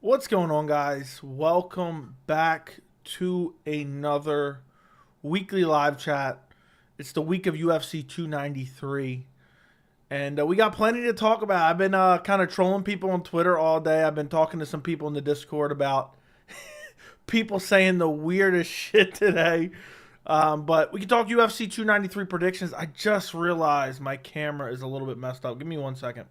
What's going on, guys? Welcome back to another weekly live chat. It's the week of UFC 293, and we got plenty to talk about. I've been kind of trolling people on Twitter all day. I've been talking to some people in the Discord about people saying the weirdest shit today. But we can talk UFC 293 predictions. I just realized my camera is a little bit messed up. Give me 1 second.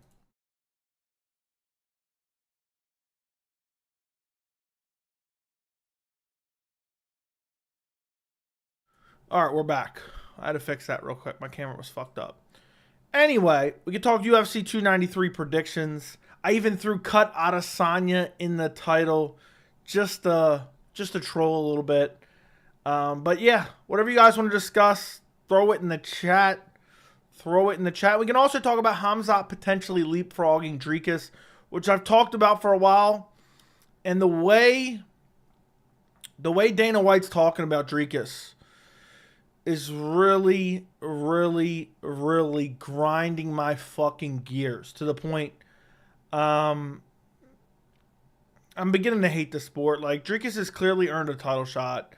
All right, we're back. I had to fix that real quick. My camera was fucked up. Anyway, we can talk UFC 293 predictions. I even threw Cut Adesanya in the title just to troll a little bit. But yeah, whatever you guys want to discuss, throw it in the chat. We can also talk about Khamzat potentially leapfrogging Dricus, which I've talked about for a while. And the way Dana White's talking about Dricus is really grinding my fucking gears to the point I'm beginning to hate the sport. Like, Dricus has clearly earned a title shot.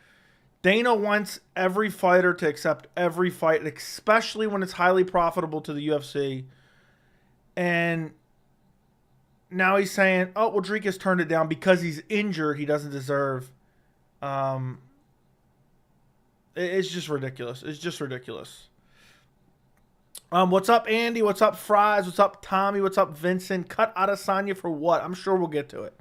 Dana wants every fighter to accept every fight, especially when it's highly profitable to the UFC. And now he's saying, oh, well, Dricus turned it down because he's injured. He doesn't deserve. It's just ridiculous. It's just ridiculous. What's up, Andy? What's up, Fries? What's up, Tommy? What's up, Vincent? Cut Adesanya for what? I'm sure we'll get to it.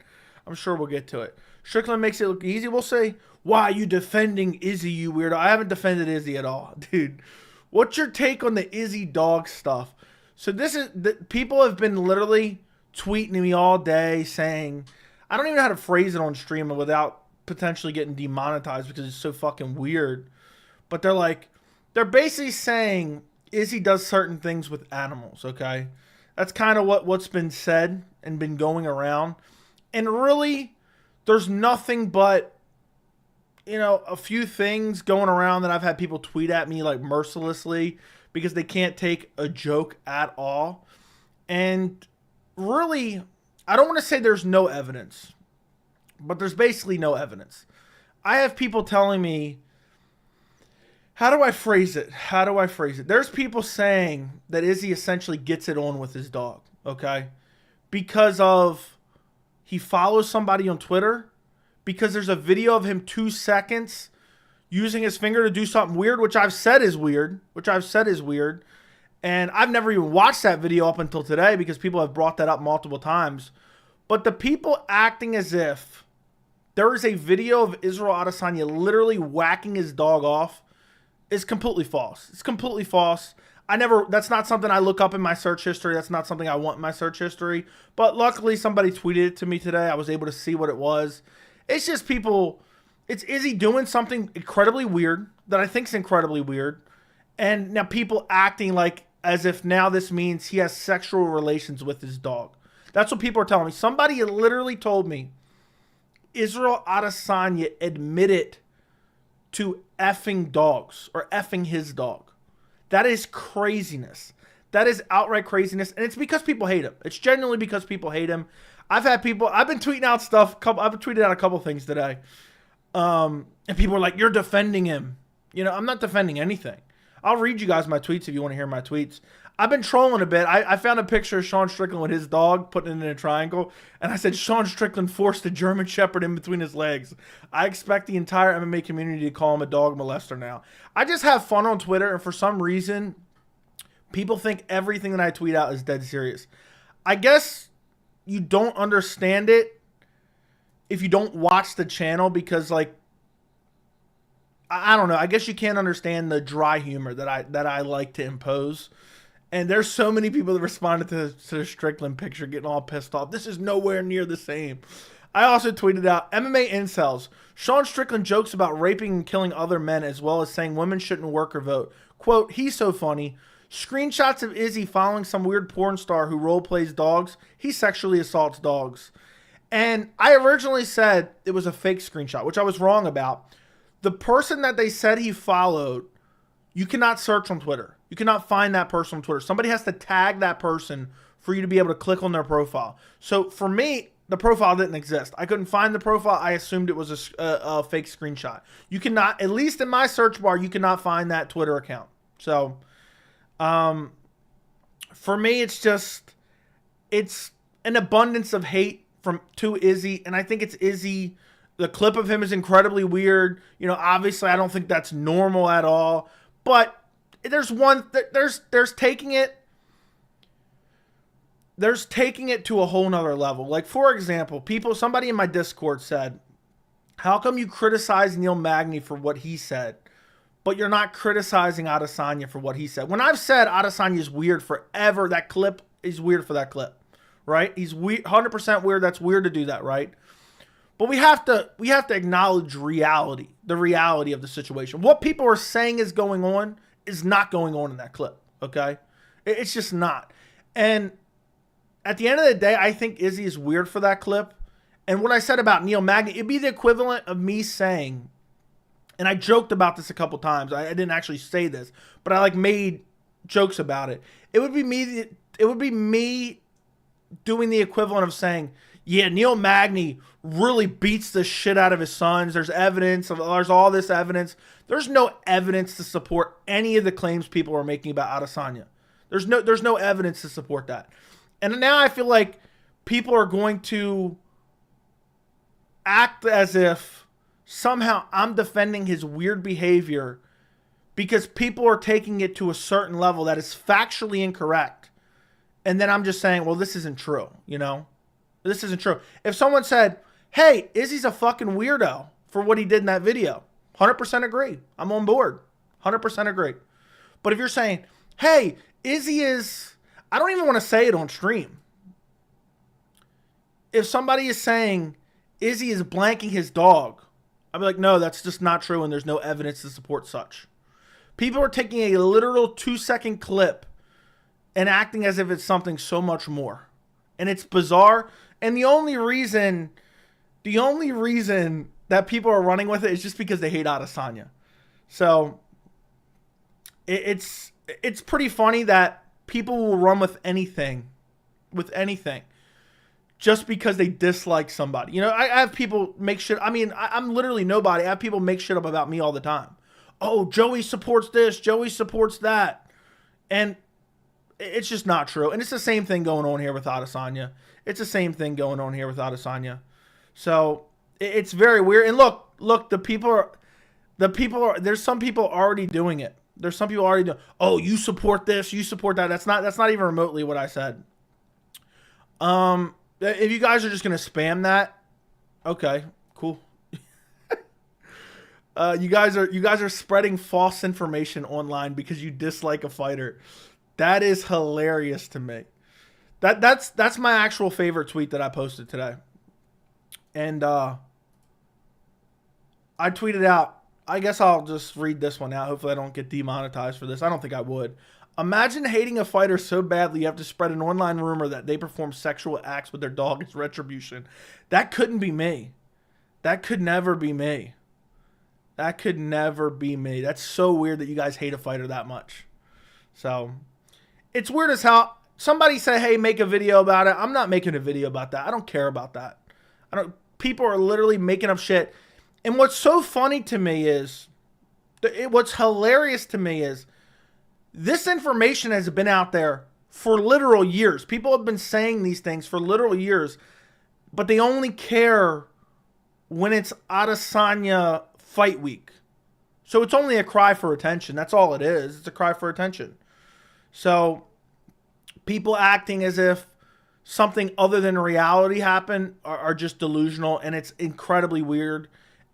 Strickland makes it look easy. We'll say, why are you defending Izzy, you weirdo? I haven't defended Izzy at all. Dude, what's your take on the Izzy dog stuff? So people have been literally tweeting me all day saying, I don't even know how to phrase it on stream without potentially getting demonetized because it's so fucking weird. But they're basically saying Izzy does certain things with animals, okay? That's kind of what's been said and been going around. And really, there's nothing but, a few things going around that I've had people tweet at me like mercilessly because they can't take a joke at all. And really, I don't want to say there's no evidence, but there's basically no evidence. I have people telling me, how do I phrase it? There's people saying that Izzy essentially gets it on with his dog, okay? Because he follows somebody on Twitter, because there's a video of him 2 seconds using his finger to do something weird, which I've said is weird. And I've never even watched that video up until today because people have brought that up multiple times. But the people acting as if there is a video of Israel Adesanya literally whacking his dog off is completely false. It's completely false. That's not something I look up in my search history. That's not something I want in my search history. But luckily somebody tweeted it to me today. I was able to see what it was. It's just it's Izzy doing something incredibly weird that I think is incredibly weird. And now people acting like as if now this means he has sexual relations with his dog. That's what people are telling me. Somebody literally told me Israel Adesanya admitted to effing dogs or effing his dog. That is craziness. That is outright craziness. And it's because people hate him. It's genuinely because people hate him. I've been tweeting out stuff. I've tweeted out a couple things today. And people are like, you're defending him. I'm not defending anything. I'll read you guys my tweets if you want to hear my tweets. I've been trolling a bit. I found a picture of Sean Strickland with his dog, putting it in a triangle. And I said, Sean Strickland forced a German Shepherd in between his legs. I expect the entire MMA community to call him a dog molester now. I just have fun on Twitter. And for some reason, people think everything that I tweet out is dead serious. I guess you don't understand it if you don't watch the channel because, I don't know. I guess you can't understand the dry humor that I like to impose. And there's so many people that responded to the Strickland picture getting all pissed off. This is nowhere near the same. I also tweeted out, MMA incels. Sean Strickland jokes about raping and killing other men as well as saying women shouldn't work or vote. Quote, he's so funny. Screenshots of Izzy following some weird porn star who role plays dogs. He sexually assaults dogs. And I originally said it was a fake screenshot, which I was wrong about. The person that they said he followed, you cannot search on Twitter. You cannot find that person on Twitter. Somebody has to tag that person for you to be able to click on their profile. So for me, The profile didn't exist. I couldn't find the profile. I assumed it was a fake screenshot. You cannot, at least in my search bar, you cannot find that Twitter account. So, for me, it's an abundance of hate to Izzy, and I think it's Izzy. The clip of him is incredibly weird. You know, obviously, I don't think that's normal at all. But there's taking it. There's taking it to a whole nother level. Like, for example, somebody in my Discord said, how come you criticize Neil Magny for what he said, but you're not criticizing Adesanya for what he said? When I've said Adesanya is weird forever, that clip is weird for that clip, right? He's 100% weird. That's weird to do that, right? But we have to acknowledge reality, the reality of the situation. What people are saying is going on is not going on in that clip, okay? It's just not. And at the end of the day, I think Izzy is weird for that clip. And what I said about Neil Magny, it'd be the equivalent of me saying, and I joked about this a couple times. I didn't actually say this, but I made jokes about it. It would be me doing the equivalent of saying, yeah, Neil Magny really beats the shit out of his sons. There's evidence. There's all this evidence. There's no evidence to support any of the claims people are making about Adesanya. There's no evidence to support that. And now I feel like people are going to act as if somehow I'm defending his weird behavior because people are taking it to a certain level that is factually incorrect. And then I'm just saying, well, this isn't true, you know? This isn't true. If someone said, hey, Izzy's a fucking weirdo for what he did in that video, 100% agree. I'm on board. 100% agree. But if you're saying, hey, Izzy is... I don't even want to say it on stream. If somebody is saying Izzy is blanking his dog, I'd be like, no, that's just not true, and there's no evidence to support such. People are taking a literal 2-second clip and acting as if it's something so much more. And it's bizarre. And the only reason that people are running with it is just because they hate Adesanya. So it's pretty funny that people will run with anything, just because they dislike somebody. You know, I have people make shit. I mean, I'm literally nobody. I have people make shit up about me all the time. Oh, Joey supports this. Joey supports that. And it's just not true. And it's the same thing going on here with Adesanya. So it's very weird. And look, the people are, there's some people already doing it. There's some people already doing, oh, you support this, you support that. That's not even remotely what I said. If you guys are just going to spam that, okay, cool. You guys are spreading false information online because you dislike a fighter. That is hilarious to me. That's my actual favorite tweet that I posted today. And I tweeted out, I guess I'll just read this one out. Hopefully I don't get demonetized for this. I don't think I would. Imagine hating a fighter so badly you have to spread an online rumor that they perform sexual acts with their dog as retribution. That couldn't be me. That could never be me. That's so weird that you guys hate a fighter that much. So, it's weird as hell. Somebody say, hey, make a video about it. I'm not making a video about that. I don't care about that. People are literally making up shit. And what's so funny to me is, what's hilarious to me is, this information has been out there for literal years. People have been saying these things for literal years, but they only care when it's Adesanya fight week. So it's only a cry for attention. That's all it is. It's a cry for attention. So people acting as if something other than reality happened are just delusional, and it's incredibly weird.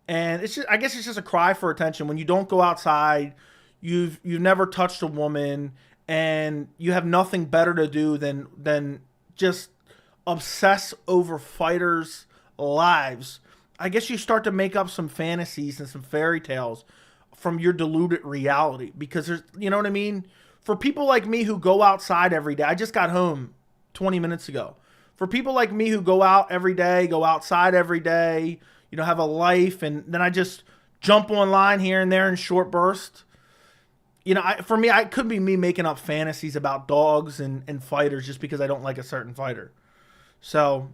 And it's just, I guess it's just a cry for attention. When you don't go outside, you've never touched a woman, and you have nothing better to do than just obsess over fighters' lives. I guess you start to make up some fantasies and some fairy tales from your deluded reality, because there's, you know what I mean? For people like me who go outside every day, I just got home 20 minutes ago. For people like me who go out every day, go outside every day, you know, have a life, and then I just jump online here and there in short bursts. You know, for me, it could be me making up fantasies about dogs and fighters just because I don't like a certain fighter. So,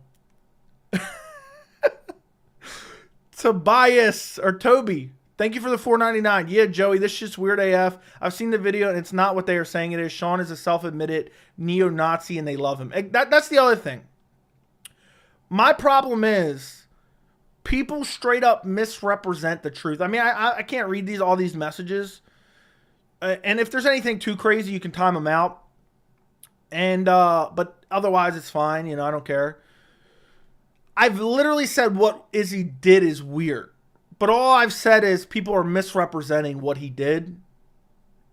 Tobias or Toby, thank you for the $4.99. Yeah, Joey, this shit's weird AF. I've seen the video and it's not what they are saying it is. Sean is a self-admitted neo-Nazi and they love him. That's the other thing. My problem is people straight up misrepresent the truth. I mean, I can't read all these messages. And if there's anything too crazy, you can time them out. And but otherwise it's fine, you know, I don't care. I've literally said what Izzy did is weird. But all I've said is people are misrepresenting what he did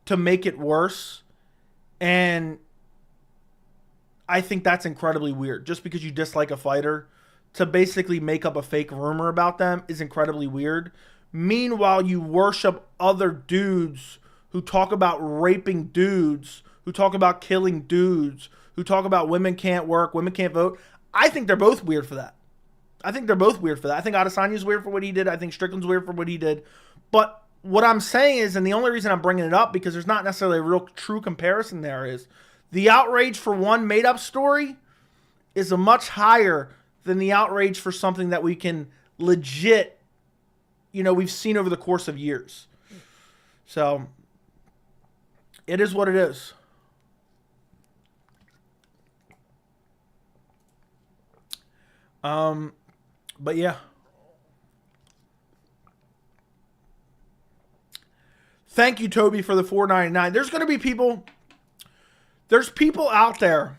to make it worse. And I think that's incredibly weird. Just because you dislike a fighter, to basically make up a fake rumor about them is incredibly weird. Meanwhile, you worship other dudes who talk about raping dudes, who talk about killing dudes, who talk about women can't work, women can't vote. I think they're both weird for that. I think Adesanya's weird for what he did. I think Strickland's weird for what he did. But what I'm saying is, and the only reason I'm bringing it up, because there's not necessarily a real true comparison there, is the outrage for one made-up story is a much higher than the outrage for something that we can legit, you know, we've seen over the course of years. So it is what it is. But yeah. Thank you, Toby, for the $4.99. There's going to be people. There's people out there.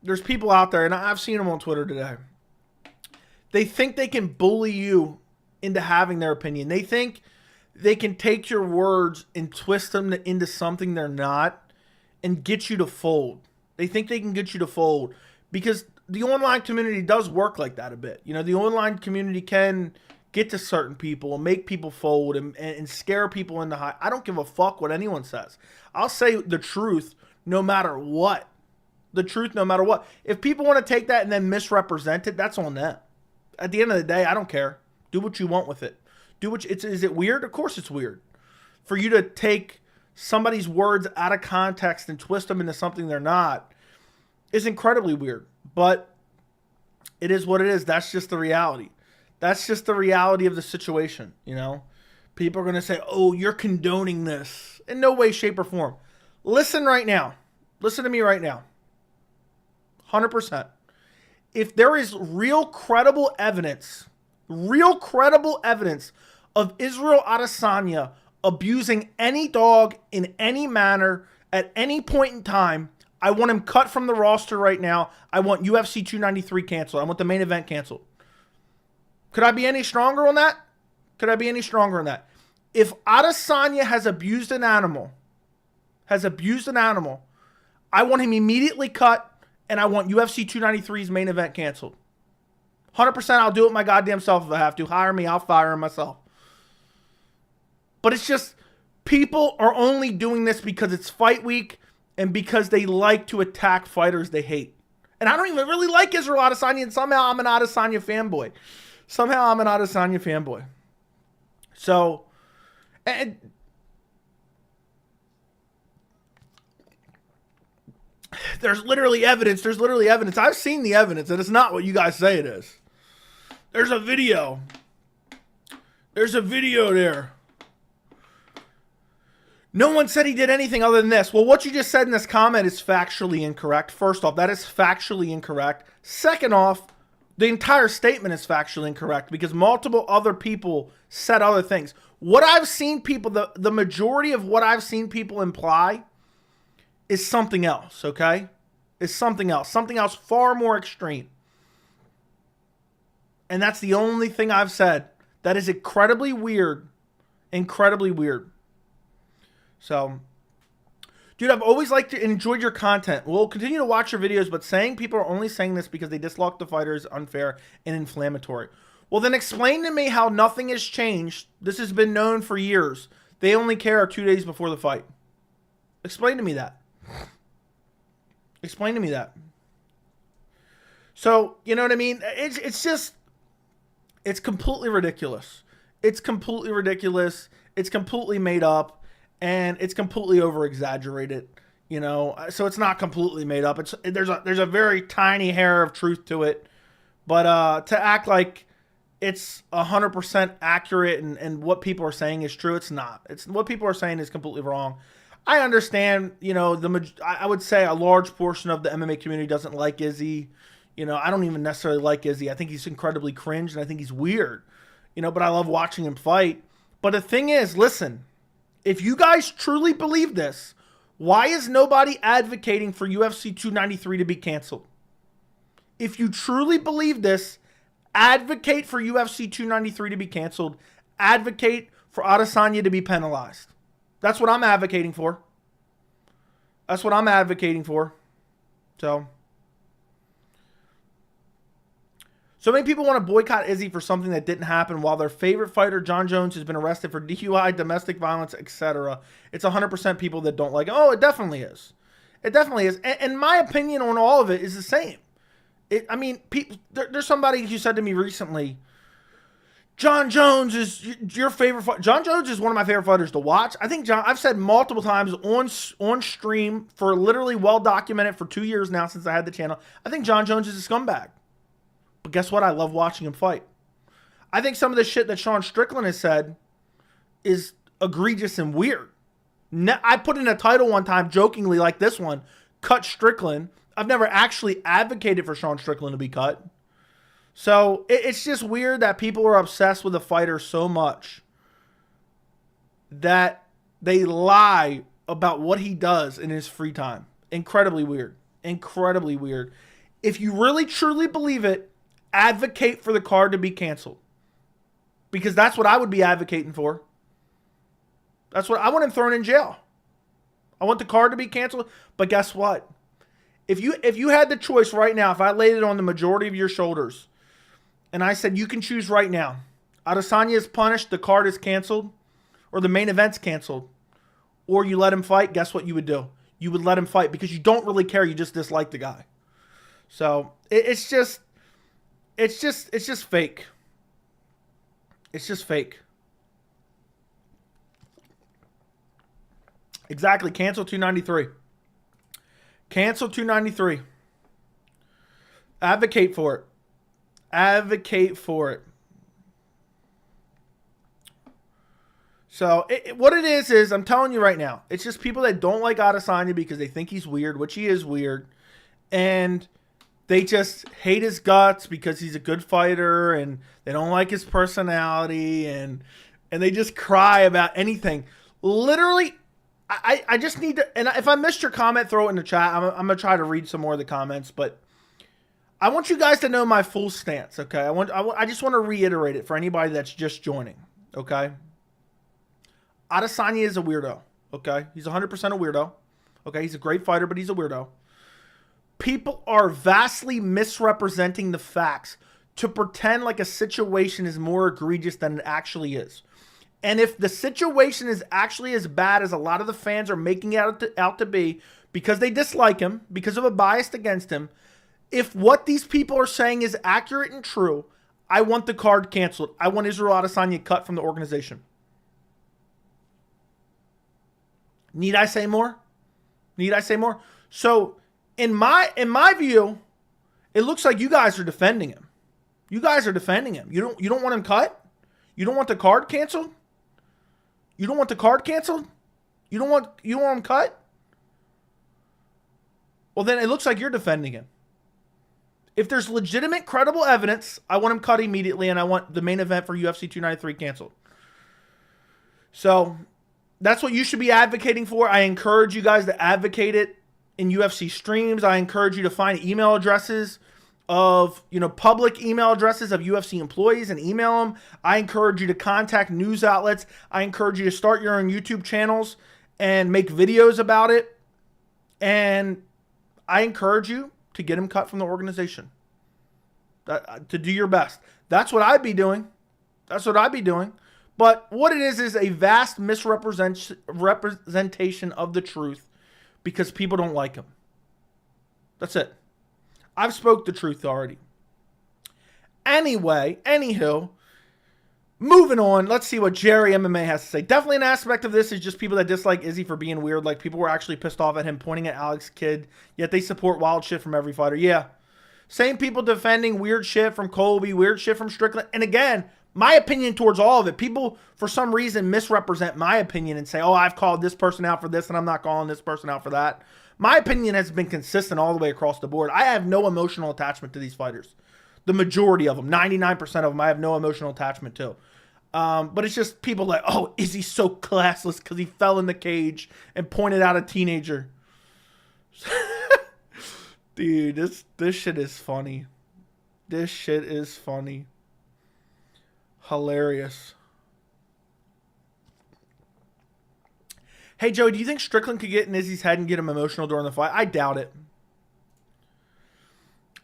There's people out there, and I've seen them on Twitter today. They think they can bully you into having their opinion. They think they can take your words and twist them into something they're not and get you to fold. They think they can get you to fold because the online community does work like that a bit. You know, the online community can get to certain people and make people fold and scare people into high. I don't give a fuck what anyone says. I'll say the truth no matter what. The truth no matter what. If people want to take that and then misrepresent it, that's on them. At the end of the day, I don't care. Do what you want with it. Is it weird? Of course it's weird. For you to take somebody's words out of context and twist them into something they're not is incredibly weird. But it is what it is. That's just the reality. That's just the reality of the situation, you know? People are going to say, oh, you're condoning this. In no way, shape, or form. Listen right now. Listen to me right now. 100%. If there is real credible evidence of Israel Adesanya abusing any dog in any manner at any point in time, I want him cut from the roster right now. I want UFC 293 canceled. I want the main event canceled. Could I be any stronger on that? If Adesanya has abused an animal, I want him immediately cut, and I want UFC 293's main event canceled. 100% I'll do it my goddamn self if I have to. Hire me, I'll fire him myself. But it's just, people are only doing this because it's fight week and because they like to attack fighters they hate. And I don't even really like Israel Adesanya, and somehow I'm an Adesanya fanboy. So, and there's literally evidence. I've seen the evidence, and it's not what you guys say it is. There's a video there. No one said he did anything other than this. Well, what you just said in this comment is factually incorrect. First off, that is factually incorrect. Second off, the entire statement is factually incorrect because multiple other people said other things. What I've seen people, the majority of what I've seen people imply is something else, okay? Is something else. Something else far more extreme. And that's the only thing I've said. That is incredibly weird. Incredibly weird. So, dude, I've always liked and enjoyed your content. We'll continue to watch your videos, but saying people are only saying this because they dislike the fighter is unfair and inflammatory. Well, then explain to me how nothing has changed. This has been known for years. They only care 2 days before the fight. Explain to me that. Explain to me that. So, you know what I mean? It's just, it's completely ridiculous. It's completely ridiculous. It's completely made up. And it's completely over-exaggerated, you know. So it's not completely made up. There's a very tiny hair of truth to it. But to act like it's 100% accurate and what people are saying is true, it's not. It's what people are saying is completely wrong. I understand, I would say a large portion of the MMA community doesn't like Izzy. I don't even necessarily like Izzy. I think he's incredibly cringe and I think he's weird. But I love watching him fight. But the thing is, listen, if you guys truly believe this, why is nobody advocating for UFC 293 to be canceled? If you truly believe this, advocate for UFC 293 to be canceled. Advocate for Adesanya to be penalized. That's what I'm advocating for. That's what I'm advocating for. So many people want to boycott Izzy for something that didn't happen while their favorite fighter, Jon Jones, has been arrested for DUI, domestic violence, etc. It's 100% people that don't like it. Oh, it definitely is. It definitely is. And my opinion on all of it is the same. There's somebody who said to me recently, Jon Jones is your favorite fighter. Jon Jones is one of my favorite fighters to watch. I think I've said multiple times on stream for literally well documented for 2 years now since I had the channel. I think Jon Jones is a scumbag. But guess what? I love watching him fight. I think some of the shit that Sean Strickland has said is egregious and weird. I put in a title one time jokingly like this one, cut Strickland. I've never actually advocated for Sean Strickland to be cut. So it's just weird that people are obsessed with a fighter so much that they lie about what he does in his free time. Incredibly weird. Incredibly weird. If you really truly believe it, advocate for the card to be canceled. Because that's what I would be advocating for. That's what I want him thrown in jail. I want the card to be canceled. But guess what? If you had the choice right now, if I laid it on the majority of your shoulders, and I said you can choose right now, Adesanya is punished, the card is canceled, or the main event's canceled, or you let him fight, guess what you would do? You would let him fight because you don't really care. You just dislike the guy. So it's just fake. It's just fake. Exactly. Cancel 293. Cancel 293. Advocate for it. Advocate for it. So what it is I'm telling you right now, it's just people that don't like Adesanya because they think he's weird, which he is weird, and they just hate his guts because he's a good fighter, and they don't like his personality, and they just cry about anything. Literally, I just need to, and if I missed your comment, throw it in the chat. I'm going to try to read some more of the comments, but I want you guys to know my full stance, okay? I just want to reiterate it for anybody that's just joining, okay? Adesanya is a weirdo, okay? He's 100% a weirdo, okay? He's a great fighter, but he's a weirdo. People are vastly misrepresenting the facts to pretend like a situation is more egregious than it actually is. And if the situation is actually as bad as a lot of the fans are making it out to be because they dislike him, because of a bias against him, if what these people are saying is accurate and true, I want the card canceled. I want Israel Adesanya cut from the organization. Need I say more? Need I say more? So, in my view, it looks like you guys are defending him. You guys are defending him. You don't want him cut? You don't want the card canceled? You don't want the card canceled? You don't want him cut? Well, then it looks like you're defending him. If there's legitimate, credible evidence, I want him cut immediately, and I want the main event for UFC 293 canceled. So, that's what you should be advocating for. I encourage you guys to advocate it in UFC streams. I encourage you to find email addresses of, public email addresses of UFC employees and email them. I encourage you to contact news outlets. I encourage you to start your own YouTube channels and make videos about it. And I encourage you to get him cut from the organization. To do your best. That's what I'd be doing. That's what I'd be doing. But what it is a vast misrepresentation of the truth because people don't like him. That's it. I've spoke the truth already. Anyway, anywho, moving on. Let's see what Jerry MMA has to say. Definitely an aspect of this is just people that dislike Izzy for being weird. Like, people were actually pissed off at him pointing at Alex Kidd, yet they support wild shit from every fighter. Yeah. Same people defending weird shit from Colby, weird shit from Strickland. And again, my opinion towards all of it, people for some reason misrepresent my opinion and say, oh, I've called this person out for this and I'm not calling this person out for that. My opinion has been consistent all the way across the board. I have no emotional attachment to these fighters. The majority of them, 99% of them, I have no emotional attachment to. But it's just people like, oh, is he so classless because he fell in the cage and pointed out a teenager? Dude, this shit is funny. This shit is funny. Hilarious. Hey, Joey, do you think Strickland could get in Izzy's head and get him emotional during the fight? I doubt it.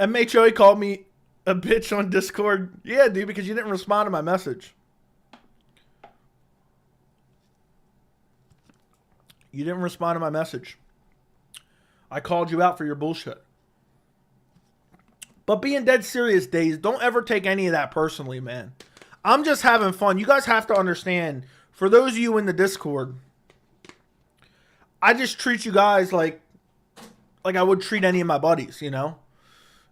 And mate, Joey called me a bitch on Discord. Yeah, dude, because you didn't respond to my message. You didn't respond to my message. I called you out for your bullshit. But being dead serious, Days, don't ever take any of that personally, man. I'm just having fun. You guys have to understand, for those of you in the Discord, I just treat you guys like I would treat any of my buddies, you know?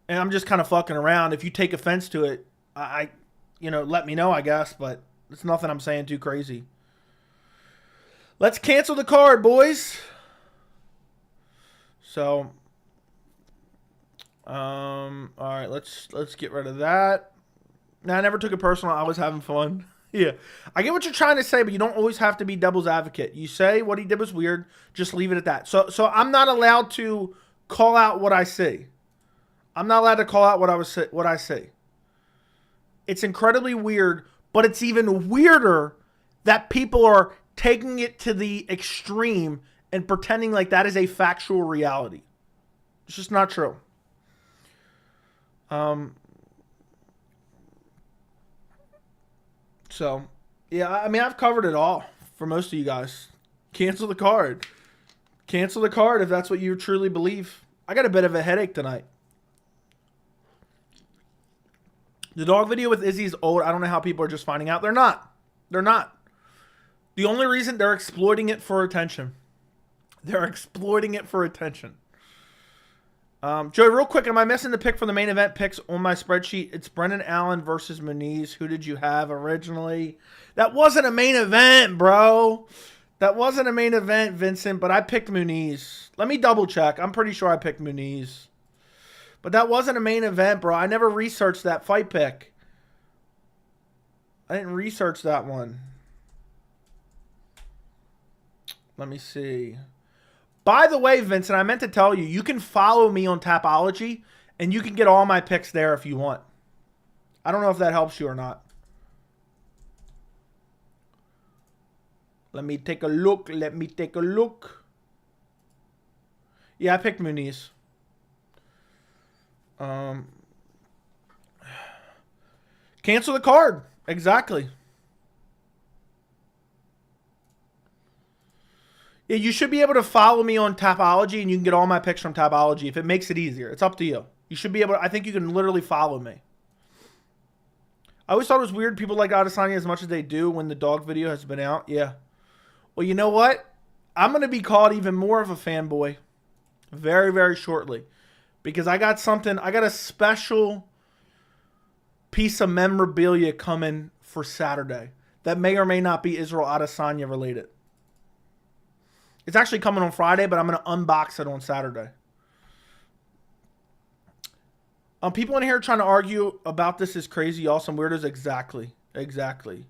And I'm just kind of fucking around. If you take offense to it, let me know, I guess. But it's nothing I'm saying too crazy. Let's cancel the card, boys. So, all right, let's get rid of that. No, I never took it personal. I was having fun. Yeah. I get what you're trying to say, but you don't always have to be devil's advocate. You say what he did was weird, just leave it at that. So I'm not allowed to call out what I see. I'm not allowed to call out what I see. It's incredibly weird, but it's even weirder that people are taking it to the extreme and pretending like that is a factual reality. It's just not true. So, yeah, I mean, I've covered it all for most of you guys. Cancel the card. Cancel the card if that's what you truly believe. I got a bit of a headache tonight. The dog video with Izzy is old. I don't know how people are just finding out. They're not. They're not. The only reason they're exploiting it for attention. They're exploiting it for attention. Joey, real quick, am I missing the pick for the main event picks on my spreadsheet? It's Brendan Allen versus Muniz. Who did you have originally? That wasn't a main event, bro. That wasn't a main event, Vincent, but I picked Muniz. Let me double check. I'm pretty sure I picked Muniz. But that wasn't a main event, bro. I never researched that fight pick. I didn't research that one. Let me see. By the way, Vincent, I meant to tell you, you can follow me on Tapology, and you can get all my picks there if you want. I don't know if that helps you or not. Let me take a look. Let me take a look. Yeah, I picked Muniz. Cancel the card. Exactly. Yeah, you should be able to follow me on Tapology, and you can get all my picks from Tapology if it makes it easier. It's up to you. You should be able to, I think you can literally follow me. I always thought it was weird people like Adesanya as much as they do when the dog video has been out. Yeah. Well, you know what? I'm going to be called even more of a fanboy very, very shortly. Because I got a special piece of memorabilia coming for Saturday that may or may not be Israel Adesanya related. It's actually coming on Friday, but I'm going to unbox it on Saturday. People in here trying to argue about this is crazy, y'all. Some weirdos. Exactly. Exactly.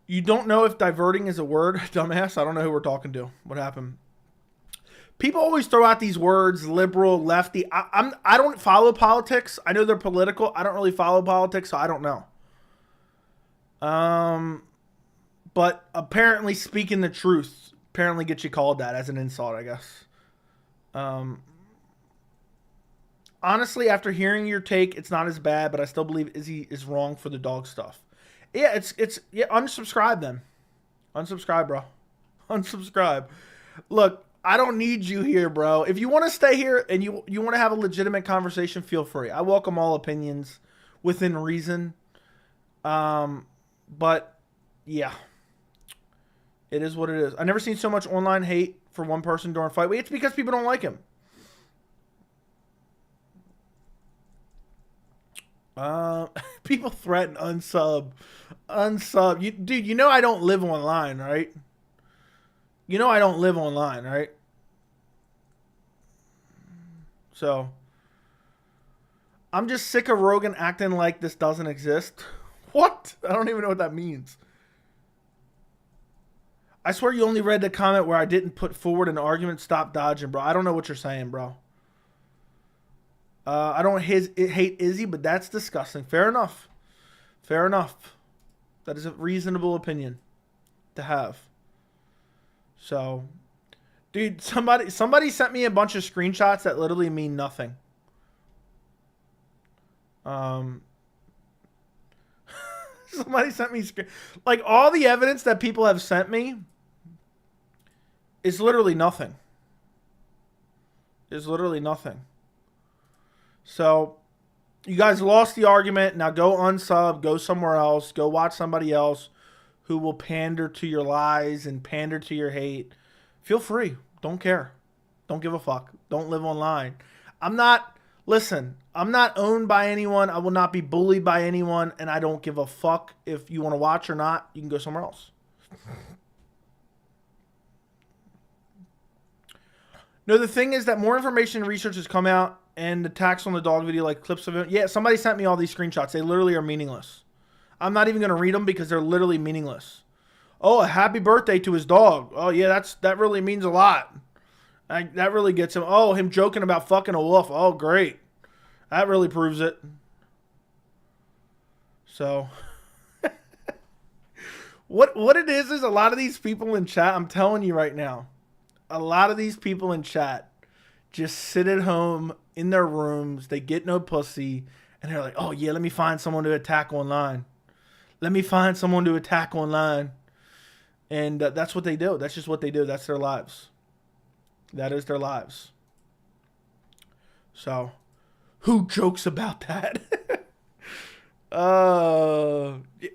You don't know if diverting is a word? Dumbass. I don't know who we're talking to. What happened? People always throw out these words, liberal, lefty. I don't follow politics. I know they're political. I don't really follow politics, so I don't know. But apparently speaking the truth apparently gets you called that as an insult, I guess. Honestly, after hearing your take, it's not as bad, but I still believe Izzy is wrong for the dog stuff. Yeah, yeah, unsubscribe then. Unsubscribe, bro. Unsubscribe. Look, I don't need you here, bro. If you want to stay here and you want to have a legitimate conversation, feel free. I welcome all opinions within reason. But yeah. It is what it is. I've never seen so much online hate for one person during a fight. It's because people don't like him. People threaten unsub. Unsub. Dude, you know I don't live online, right? You know I don't live online, right? So, I'm just sick of Rogan acting like this doesn't exist. What? I don't even know what that means. I swear you only read the comment where I didn't put forward an argument. Stop dodging, bro. I don't know what you're saying, bro. I don't hate Izzy, but that's disgusting. Fair enough. Fair enough. That is a reasonable opinion to have. So, dude, somebody sent me a bunch of screenshots that literally mean nothing. Somebody sent me like all the evidence that people have sent me is literally nothing. Is literally nothing. So, you guys lost the argument. Now go unsub, go somewhere else, go watch somebody else who will pander to your lies and pander to your hate. Feel free. Don't care. Don't give a fuck. Don't live online. Listen, I'm not owned by anyone. I will not be bullied by anyone, and I don't give a fuck if you want to watch or not. You can go somewhere else. No, the thing is that more information and research has come out, and the attacks on the dog video, like clips of it. Yeah, somebody sent me all these screenshots. They literally are meaningless. I'm not even going to read them because they're literally meaningless. Oh, a happy birthday to his dog. Oh, yeah, that really means a lot. That really gets him. Oh, him joking about fucking a wolf. Oh, great. That really proves it. So, what it is a lot of these people in chat, I'm telling you right now, a lot of these people in chat just sit at home in their rooms. They get no pussy. And they're like, oh, yeah, let me find someone to attack online. Let me find someone to attack online. And that's what they do. That's just what they do. That's their lives. That is their lives. So, who jokes about that?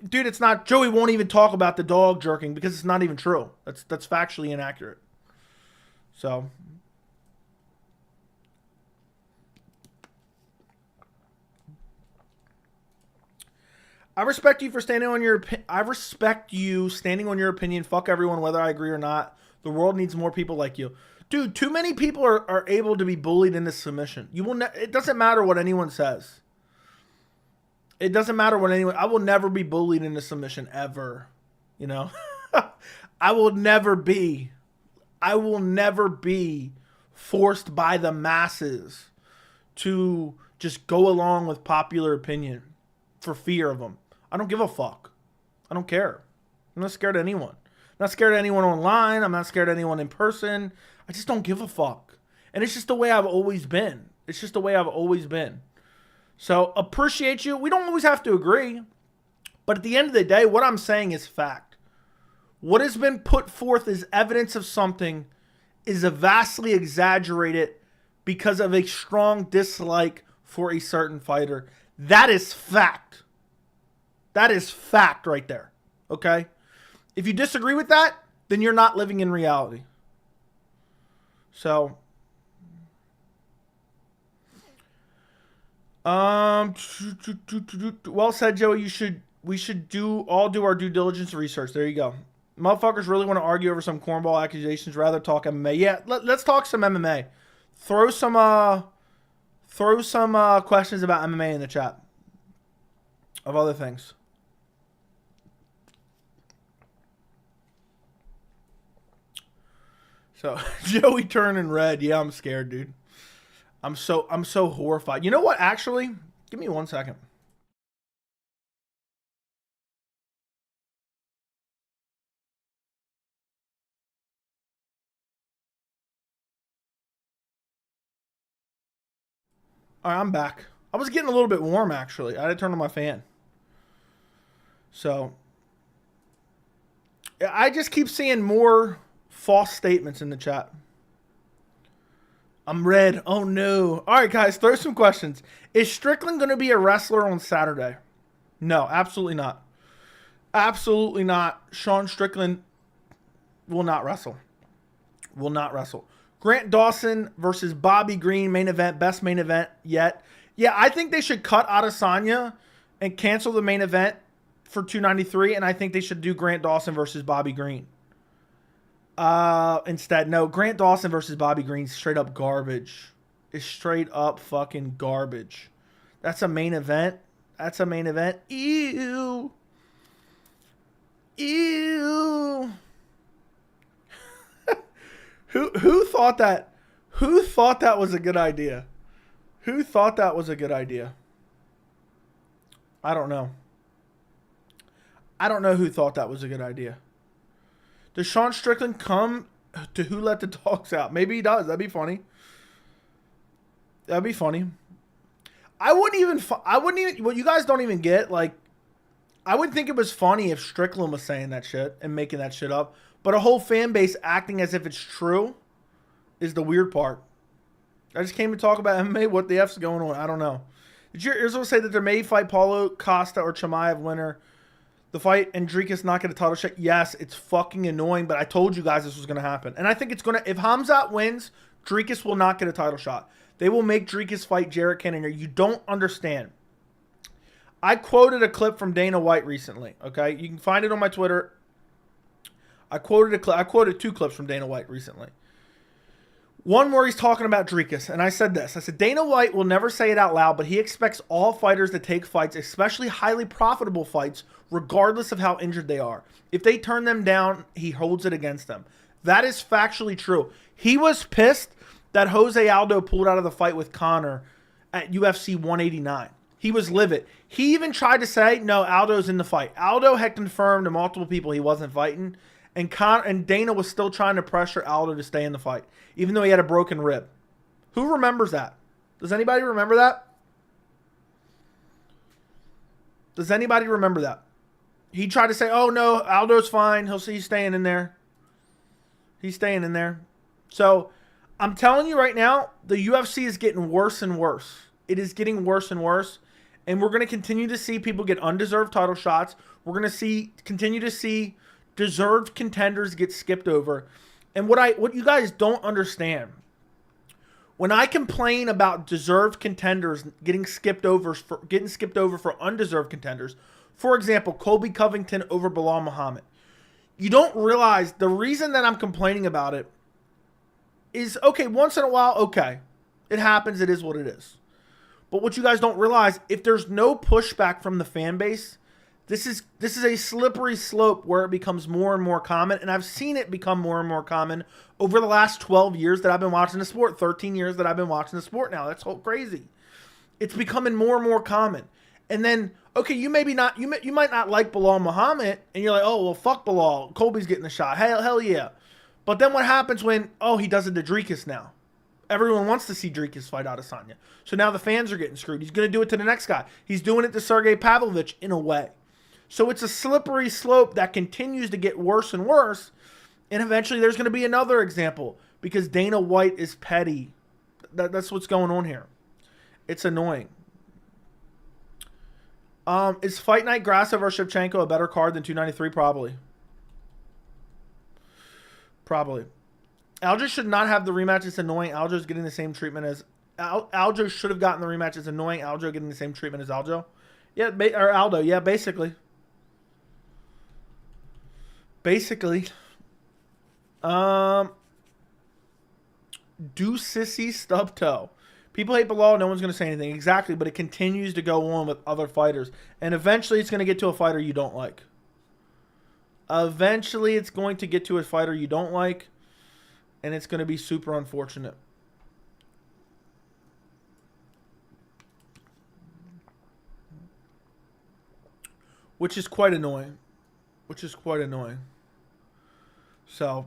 Dude, it's not. Joey won't even talk about the dog jerking because it's not even true. That's factually inaccurate. So, I respect you for standing on your. I respect you standing on your opinion. Fuck everyone, whether I agree or not. The world needs more people like you, dude. Too many people are able to be bullied into submission. You will. It doesn't matter what anyone says. It doesn't matter what anyone. I will never be bullied into submission ever. You know, I will never be. I will never be forced by the masses to just go along with popular opinion for fear of them. I don't give a fuck. I don't care. I'm not scared of anyone. I'm not scared of anyone online. I'm not scared of anyone in person. I just don't give a fuck. And it's just the way I've always been. It's just the way I've always been. So, appreciate you. We don't always have to agree. But at the end of the day, what I'm saying is fact. What has been put forth as evidence of something is a vastly exaggerated because of a strong dislike for a certain fighter. That is fact. That is fact right there. Okay? If you disagree with that, then you're not living in reality. So, well said, Joey. We should all do our due diligence research. There you go. Motherfuckers really want to argue over some cornball accusations. Rather talk MMA. Yeah, let's talk some MMA. Throw some questions about MMA in the chat. Of other things. So Joey turning red. Yeah, I'm scared, dude. I'm so horrified. You know what? Actually, give me 1 second. All right, I'm back. I was getting a little bit warm, actually. I had to turn on my fan. So, I just keep seeing more false statements in the chat. I'm red. Oh, no. All right, guys, throw some questions. Is Strickland going to be a wrestler on Saturday? No, absolutely not. Absolutely not. Sean Strickland Will not wrestle. Will not wrestle. Grant Dawson versus Bobby Green, main event, best main event yet. Yeah, I think they should cut Adesanya and cancel the main event for 293, and I think they should do Grant Dawson versus Bobby Green. Instead, no, Grant Dawson versus Bobby Green, straight up garbage. Is straight up fucking garbage. That's a main event. That's a main event. Ew. Ew. Who thought that? Who thought that was a good idea? Who thought that was a good idea? I don't know. I don't know who thought that was a good idea. Does Sean Strickland come to Who Let the Dogs Out? Maybe he does. That'd be funny. That'd be funny. I wouldn't even, well, you guys don't even get, like, I would think it was funny if Strickland was saying that shit and making that shit up. But a whole fan base acting as if it's true is the weird part. I just came to talk about MMA. What the F's going on? I don't know. Did you hear Israel say that there may fight Paulo Costa or Chimaev winner? The fight and Dricus not get a title shot? Yes, it's fucking annoying, but I told you guys this was going to happen. And I think it's going to, if Khamzat wins, Dricus will not get a title shot. They will make Dricus fight Jarrett Cannonier. You don't understand. I quoted a clip from Dana White recently, okay? You can find it on my Twitter. I quoted two clips from Dana White recently. One where he's talking about Dricus, and I said this. I said, Dana White will never say it out loud, but he expects all fighters to take fights, especially highly profitable fights, regardless of how injured they are. If they turn them down, he holds it against them. That is factually true. He was pissed that Jose Aldo pulled out of the fight with Conor at UFC 189. He was livid. He even tried to say, no, Aldo's in the fight. Aldo had confirmed to multiple people he wasn't fighting, and Dana was still trying to pressure Aldo to stay in the fight, even though he had a broken rib. Who remembers that? Does anybody remember that? Does anybody remember that? He tried to say, oh, no, Aldo's fine. He's staying in there. He's staying in there. So I'm telling you right now, the UFC is getting worse and worse. It is getting worse and worse. And we're going to continue to see people get undeserved title shots. We're going to continue to see deserved contenders get skipped over. And what you guys don't understand, when I complain about deserved contenders getting skipped over for undeserved contenders, for example, Colby Covington over Bilal Muhammad, you don't realize the reason that I'm complaining about it is, okay, once in a while, okay, it happens, it is what it is. But what you guys don't realize, if there's no pushback from the fan base, this is a slippery slope where it becomes more and more common. And I've seen it become more and more common over the last 12 years that I've been watching the sport, 13 years that I've been watching the sport now. That's so crazy. It's becoming more and more common. And then, okay, you might not like Bilal Muhammad, and you're like, oh, well, fuck Bilal. Colby's getting the shot. Hell yeah. But then what happens when, oh, he does it to Dricus now? Everyone wants to see Dricus fight Adesanya. So now the fans are getting screwed. He's going to do it to the next guy. He's doing it to Sergey Pavlovich in a way. So it's a slippery slope that continues to get worse and worse. And eventually there's going to be another example because Dana White is petty. That's what's going on here. It's annoying. Is Fight Night Grasso versus Shevchenko a better card than 293? Probably. Probably. Aljo should not have the rematch. It's annoying. Aljo's getting the same treatment as... Aljo should have gotten the rematch. It's annoying. Aljo getting the same treatment as Aljo. Yeah, or Aldo. Yeah, basically. Basically. Do sissy stub toe. People hate Bilal. No one's going to say anything. Exactly, but it continues to go on with other fighters. And eventually it's going to get to a fighter you don't like. Eventually it's going to get to a fighter you don't like. And it's going to be super unfortunate. Which is quite annoying. So.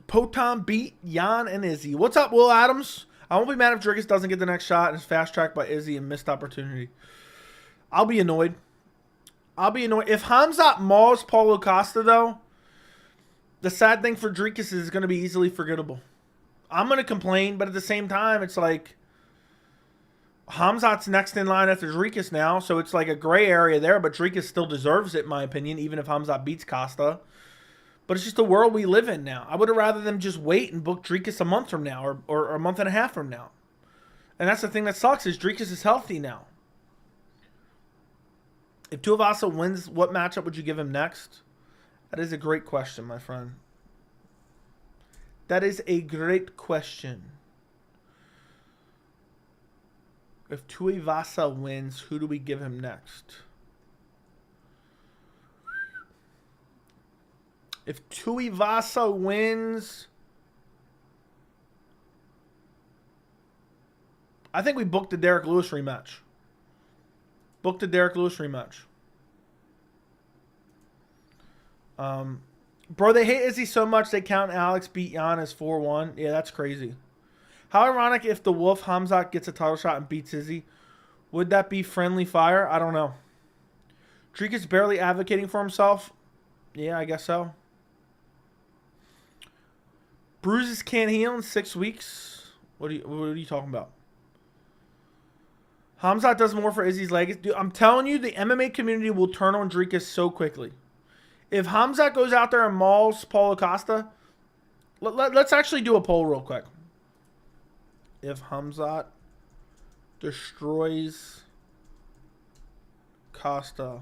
Potam beat Jan and Izzy. What's up, Will Adams? I won't be mad if Dricus doesn't get the next shot and is fast-tracked by Izzy and missed opportunity. I'll be annoyed. If Khamzat mauls Paulo Costa, though, the sad thing for Dricus is going to be easily forgettable. I'm going to complain, but at the same time, it's like, Khamzat's next in line after Dricus now, so it's like a gray area there, but Dricus still deserves it, in my opinion, even if Khamzat beats Costa. But it's just the world we live in now. I would have rather them just wait and book Dricus a month from now or a month and a half from now. And that's the thing that sucks is Dricus is healthy now. If Tuivasa wins, what matchup would you give him next? That is a great question, my friend. That is a great question. If Tuivasa wins, who do we give him next? If Tuivasa wins, I think we booked the Derek Lewis rematch. Booked the Derek Lewis rematch. Bro, they hate Izzy so much they count Alex beat Jan as 4-1. Yeah, that's crazy. How ironic if the Wolf Khamzat gets a title shot and beats Izzy. Would that be friendly fire? I don't know. Dricus barely advocating for himself. Yeah, I guess so. Bruises can't heal in 6 weeks. What are you talking about? Khamzat does more for Izzy's legacy. Dude, I'm telling you, the MMA community will turn on Dricus so quickly. If Khamzat goes out there and mauls Paulo Costa, let's actually do a poll real quick. If Khamzat destroys Costa,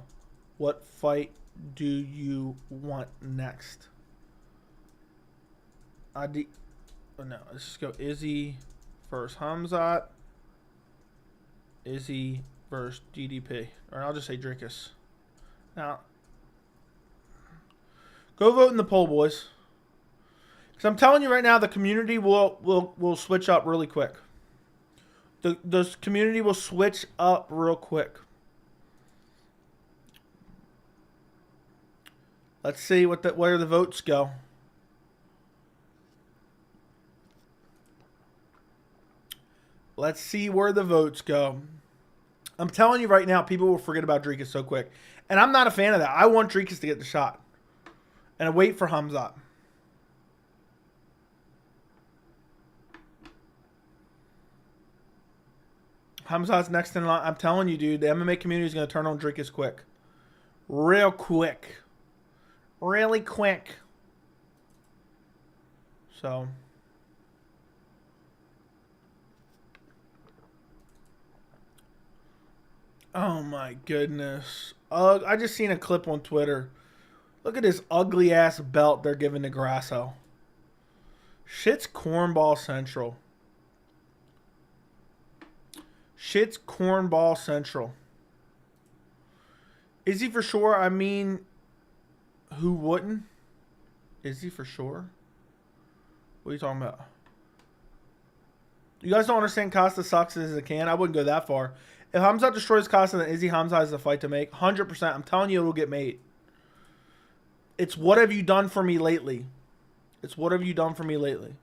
what fight do you want next? Oh, no, let's just go Izzy versus Khamzat. Izzy versus DDP. Or I'll just say Dricus. Now, go vote in the poll, boys. Because I'm telling you right now, the community will switch up really quick. The community will switch up real quick. Let's see where the votes go. Let's see where the votes go. I'm telling you right now, people will forget about Dricus so quick. And I'm not a fan of that. I want Dricus to get the shot. And I wait for Khamzat. Khamzat's next in line. I'm telling you, dude, the MMA community is going to turn on Dricus quick. Real quick. Really quick. So... oh my goodness. I just seen a clip on Twitter. Look at this ugly ass belt they're giving to Grasso. Shit's cornball central. Shit's cornball central. Is he for sure? I mean, who wouldn't? Is he for sure? What are you talking about? You guys don't understand Costa sucks as a can? I wouldn't go that far. If Khamzat destroys Costa, then Izzy Khamzat has a fight to make. 100%. I'm telling you, it will get made. It's what have you done for me lately? It's what have you done for me lately?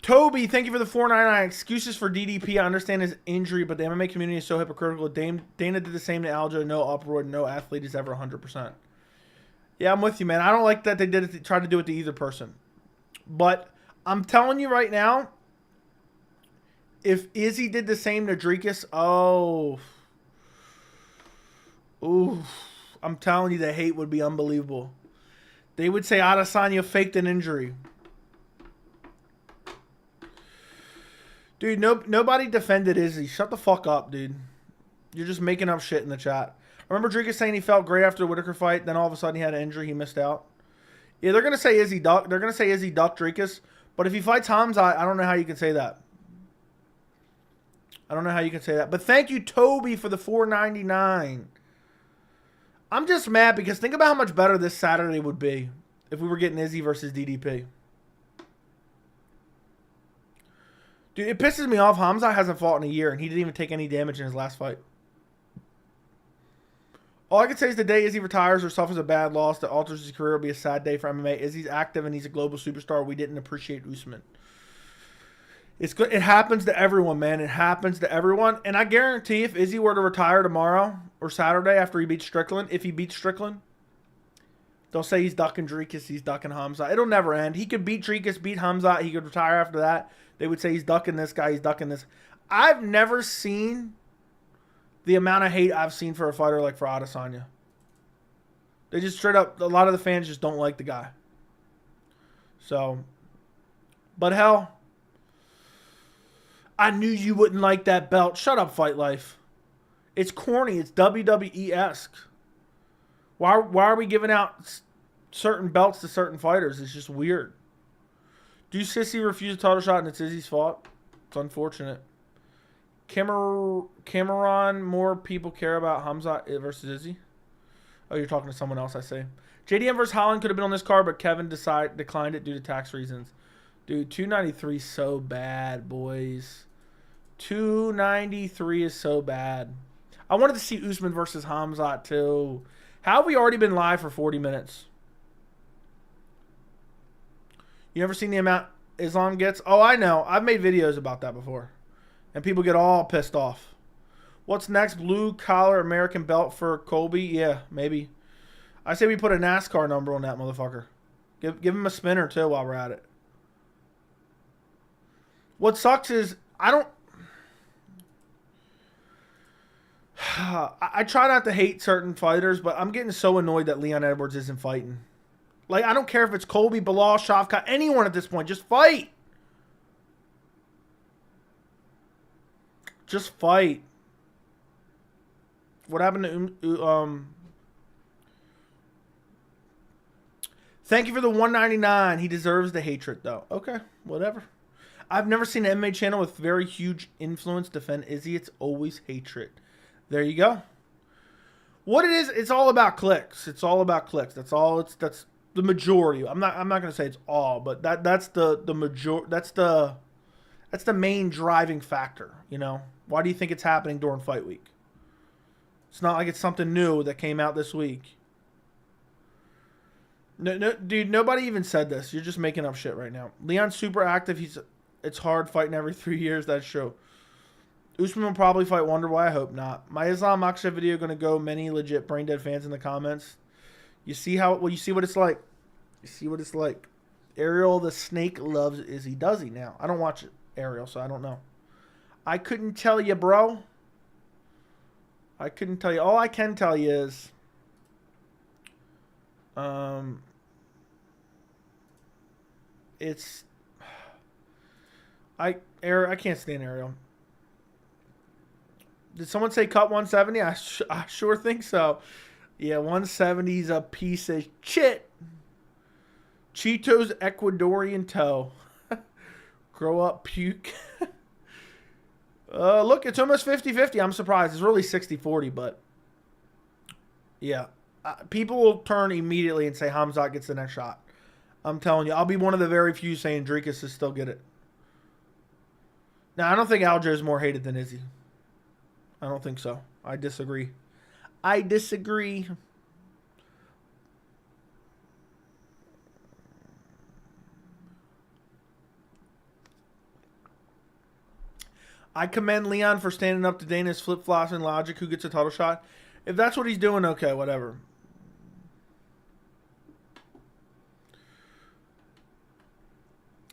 Toby, thank you for the $4.99. Excuses for DDP. I understand his injury, but the MMA community is so hypocritical. Dana did the same to Aljo. No uproar. No athlete is ever 100%. Yeah, I'm with you, man. I don't like that they tried to do it to either person. But I'm telling you right now, if Izzy did the same to Dricus, I'm telling you, the hate would be unbelievable. They would say Adesanya faked an injury. Dude, nobody defended Izzy. Shut the fuck up, dude. You're just making up shit in the chat. Remember Dricus saying he felt great after the Whitaker fight, then all of a sudden he had an injury, he missed out? Yeah, they're gonna say Izzy ducked. They're gonna say Izzy ducked Dricus, but if he fights Khamzat, I don't know how you can say that. I don't know how you can say that. But thank you, Toby, for the $4.99. I'm just mad because think about how much better this Saturday would be if we were getting Izzy versus DDP. Dude, it pisses me off. Khamzat hasn't fought in a year, and he didn't even take any damage in his last fight. All I can say is the day Izzy retires or suffers a bad loss that alters his career will be a sad day for MMA. Izzy's active, and he's a global superstar. We didn't appreciate Usman. It's good. It happens to everyone, man. It happens to everyone. And I guarantee if Izzy were to retire tomorrow or Saturday after he beats Strickland, if he beats Strickland, They'll say he's ducking Dricus, he's ducking Khamzat. It'll never end. He could beat Dricus, beat Khamzat. He could retire after that. They would say he's ducking this guy, he's ducking this. I've never seen the amount of hate I've seen for a fighter like for Adesanya. They just straight up, a lot of the fans just don't like the guy. So, but hell, I knew you wouldn't like that belt. Shut up, Fight Life. It's corny. It's WWE-esque. Why are we giving out certain belts to certain fighters? It's just weird. Do Sissy refuse a title shot and it's Izzy's fault? It's unfortunate. Cameron, more people care about Khamzat versus Izzy? Oh, you're talking to someone else, I say. JDM versus Holland could have been on this card, but Kevin declined it due to tax reasons. Dude, 293 is so bad, boys. 293 is so bad. I wanted to see Usman versus Khamzat, too. How have we already been live for 40 minutes? You ever seen the amount Islam gets? Oh, I know. I've made videos about that before. And people get all pissed off. What's next? Blue collar American belt for Colby? Yeah, maybe. I say we put a NASCAR number on that motherfucker. Give him a spinner, too, while we're at it. What sucks is I try not to hate certain fighters, but I'm getting so annoyed that Leon Edwards isn't fighting. Like, I don't care if it's Colby, Bilal, Shavkat, anyone at this point. Just fight. Just fight. What happened to Thank you for the $1.99. He deserves the hatred, though. Okay, whatever. I've never seen an MMA channel with very huge influence defend Izzy. It's always hatred. There you go. What it is, it's all about clicks. It's all about clicks. That's all. That's the majority. I'm not gonna say it's all, but that's the major. That's the main driving factor. You know, why do you think it's happening during fight week? It's not like it's something new that came out this week. No, dude, nobody even said this. You're just making up shit right now. Leon's super active. It's hard fighting every 3 years. That's true. Usman will probably fight Wonderboy. I hope not. My Islam Aksha video going to go many legit brain dead fans in the comments. You see you see what it's like. You see what it's like. Ariel the Snake loves Izzy. Does he now? I don't watch it, Ariel, so I don't know. I couldn't tell you, bro. I couldn't tell you. All I can tell you is it's I can't stand Ariel. Did someone say cut 170? I sure think so. Yeah, 170's a piece of shit. Cheetos Ecuadorian toe. Grow up, puke. Look, it's almost 50-50. I'm surprised. It's really 60-40, but yeah. People will turn immediately and say Khamzat gets the next shot. I'm telling you, I'll be one of the very few saying Dricus will still get it. Now, I don't think Aljo is more hated than Izzy. I don't think so. I disagree. I disagree. I commend Leon for standing up to Dana's flip-flops and logic who gets a title shot. If that's what he's doing, okay, whatever.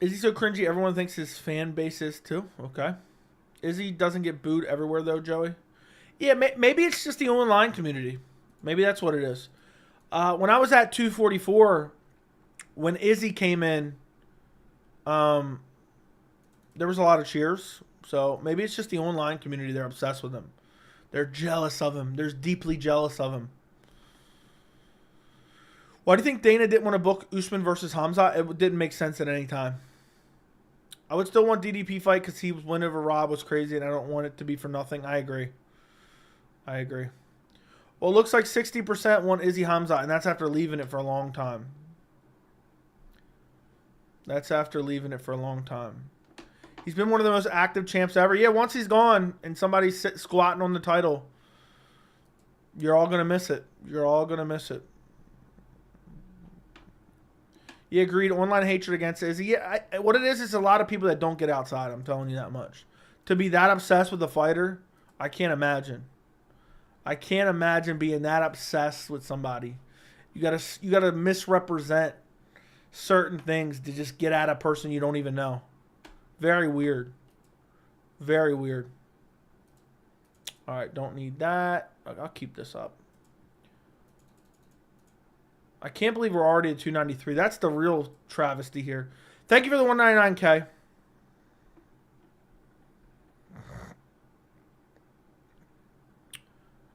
Is he so cringy everyone thinks his fan base is too? Okay. Izzy doesn't get booed everywhere, though, Joey? Yeah, maybe it's just the online community. Maybe that's what it is. When I was at 244, when Izzy came in, there was a lot of cheers. So maybe it's just the online community. They're obsessed with him. They're jealous of him. They're deeply jealous of him. Why do you think Dana didn't want to book Usman versus Khamzat? It didn't make sense at any time. I would still want DDP fight because he was win over Rob was crazy, and I don't want it to be for nothing. I agree. I agree. Well, it looks like 60% want Izzy Khamzat, and that's after leaving it for a long time. That's after leaving it for a long time. He's been one of the most active champs ever. Yeah, once he's gone and somebody's squatting on the title, you're all going to miss it. You're all going to miss it. You agreed. Online hatred against Izzy. Yeah, what it is a lot of people that don't get outside. I'm telling you that much. To be that obsessed with a fighter, I can't imagine. I can't imagine being that obsessed with somebody. You gotta misrepresent certain things to just get at a person you don't even know. Very weird. Very weird. All right, don't need that. I'll keep this up. I can't believe we're already at 293. That's the real travesty here. Thank you for the 199K.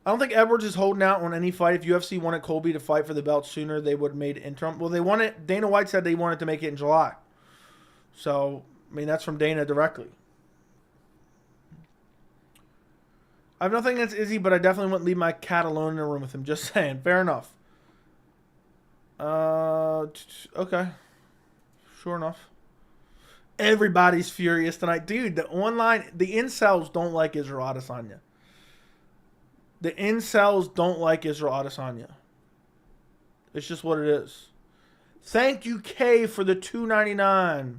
I don't think Edwards is holding out on any fight. If UFC wanted Colby to fight for the belt sooner, they would have made it interim. Well, they wanted. Dana White said they wanted to make it in July. So, I mean, that's from Dana directly. I have nothing against Izzy, but I definitely wouldn't leave my cat alone in a room with him. Just saying. Fair enough. Okay. Sure enough. Everybody's furious tonight. Dude, the incels don't like Israel Adesanya. The incels don't like Israel Adesanya. It's just what it is. Thank you, K, for the $2.99.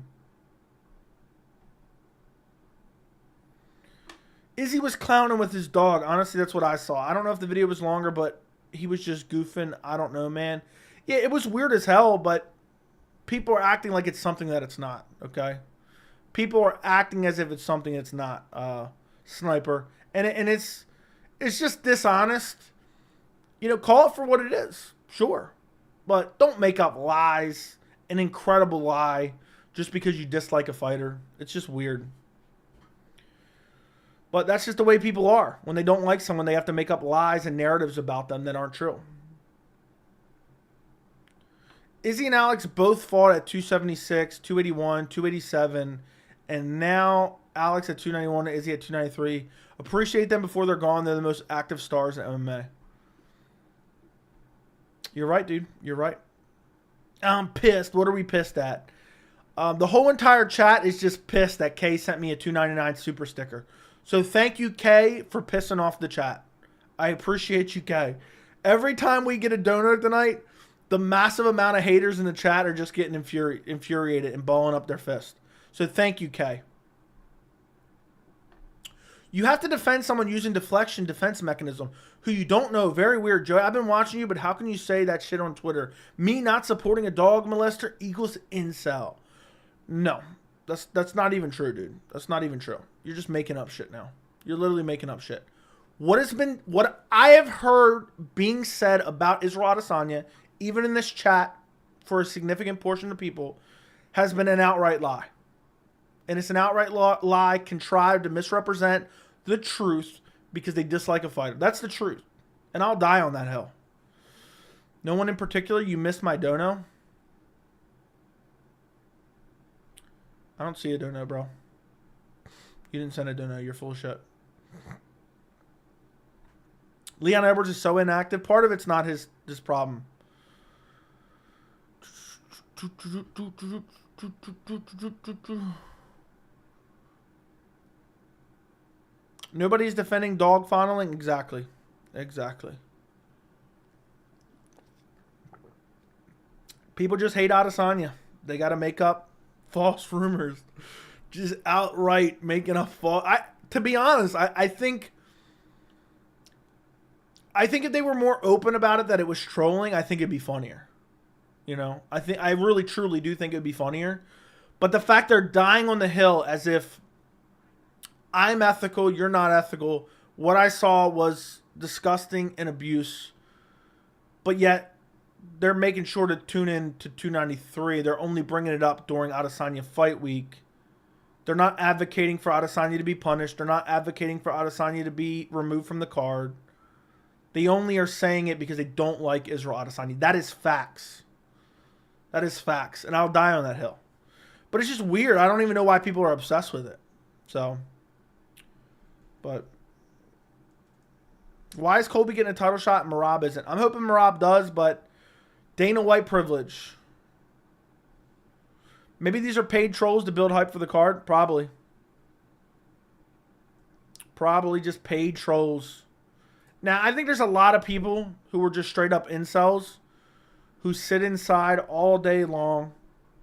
Izzy was clowning with his dog. Honestly, that's what I saw. I don't know if the video was longer, but he was just goofing. I don't know, man. Yeah, it was weird as hell, but people are acting like it's something that it's not, okay? People are acting as if it's something it's not, Sniper. And it's just dishonest. You know, call it for what it is. Sure. But don't make up lies, an incredible lie, just because you dislike a fighter. It's just weird. But that's just the way people are. When they don't like someone, they have to make up lies and narratives about them that aren't true. Izzy and Alex both fought at 276, 281, 287, and now Alex at 291, Izzy at 293. Appreciate them before they're gone. They're the most active stars in MMA. You're right, dude. You're right. I'm pissed. What are we pissed at? The whole entire chat is just pissed that Kay sent me a $2.99 super sticker. So thank you, Kay, for pissing off the chat. I appreciate you, Kay. Every time we get a donor tonight, the massive amount of haters in the chat are just getting infuriated and balling up their fist. So thank you, Kay. You have to defend someone using deflection defense mechanism who you don't know. Very weird, Joey. I've been watching you, but how can you say that shit on Twitter? Me not supporting a dog molester equals incel. No, that's not even true, dude. That's not even true. You're just making up shit now. You're literally making up shit. What I have heard being said about Israel Adesanya, even in this chat, for a significant portion of people, has been an outright lie. And it's an outright lie contrived to misrepresent the truth because they dislike a fighter. That's the truth. And I'll die on that hill. No one in particular? You missed my dono? I don't see a dono, bro. You didn't send a dono. You're full of shit. Leon Edwards is so inactive. Part of it's not his problem. Nobody's defending dog fondling? Exactly. Exactly. People just hate Adesanya. They got to make up false rumors. Just outright making up false. To be honest, I think if they were more open about it, that it was trolling, I think it'd be funnier. You know, I really truly do think it'd be funnier. But the fact they're dying on the hill as if I'm ethical, you're not ethical. What I saw was disgusting and abuse. But yet they're making sure to tune in to 293. They're only bringing it up during Adesanya fight week. They're not advocating for Adesanya to be punished. They're not advocating for Adesanya to be removed from the card. They only are saying it because they don't like Israel Adesanya. That is facts. That is facts. And I'll die on that hill. But it's just weird. I don't even know why people are obsessed with it. So, but why is Colby getting a title shot and Merab isn't? I'm hoping Merab does, but Dana White privilege. Maybe these are paid trolls to build hype for the card. Probably. Probably just paid trolls. Now, I think there's a lot of people who are just straight up incels who sit inside all day long.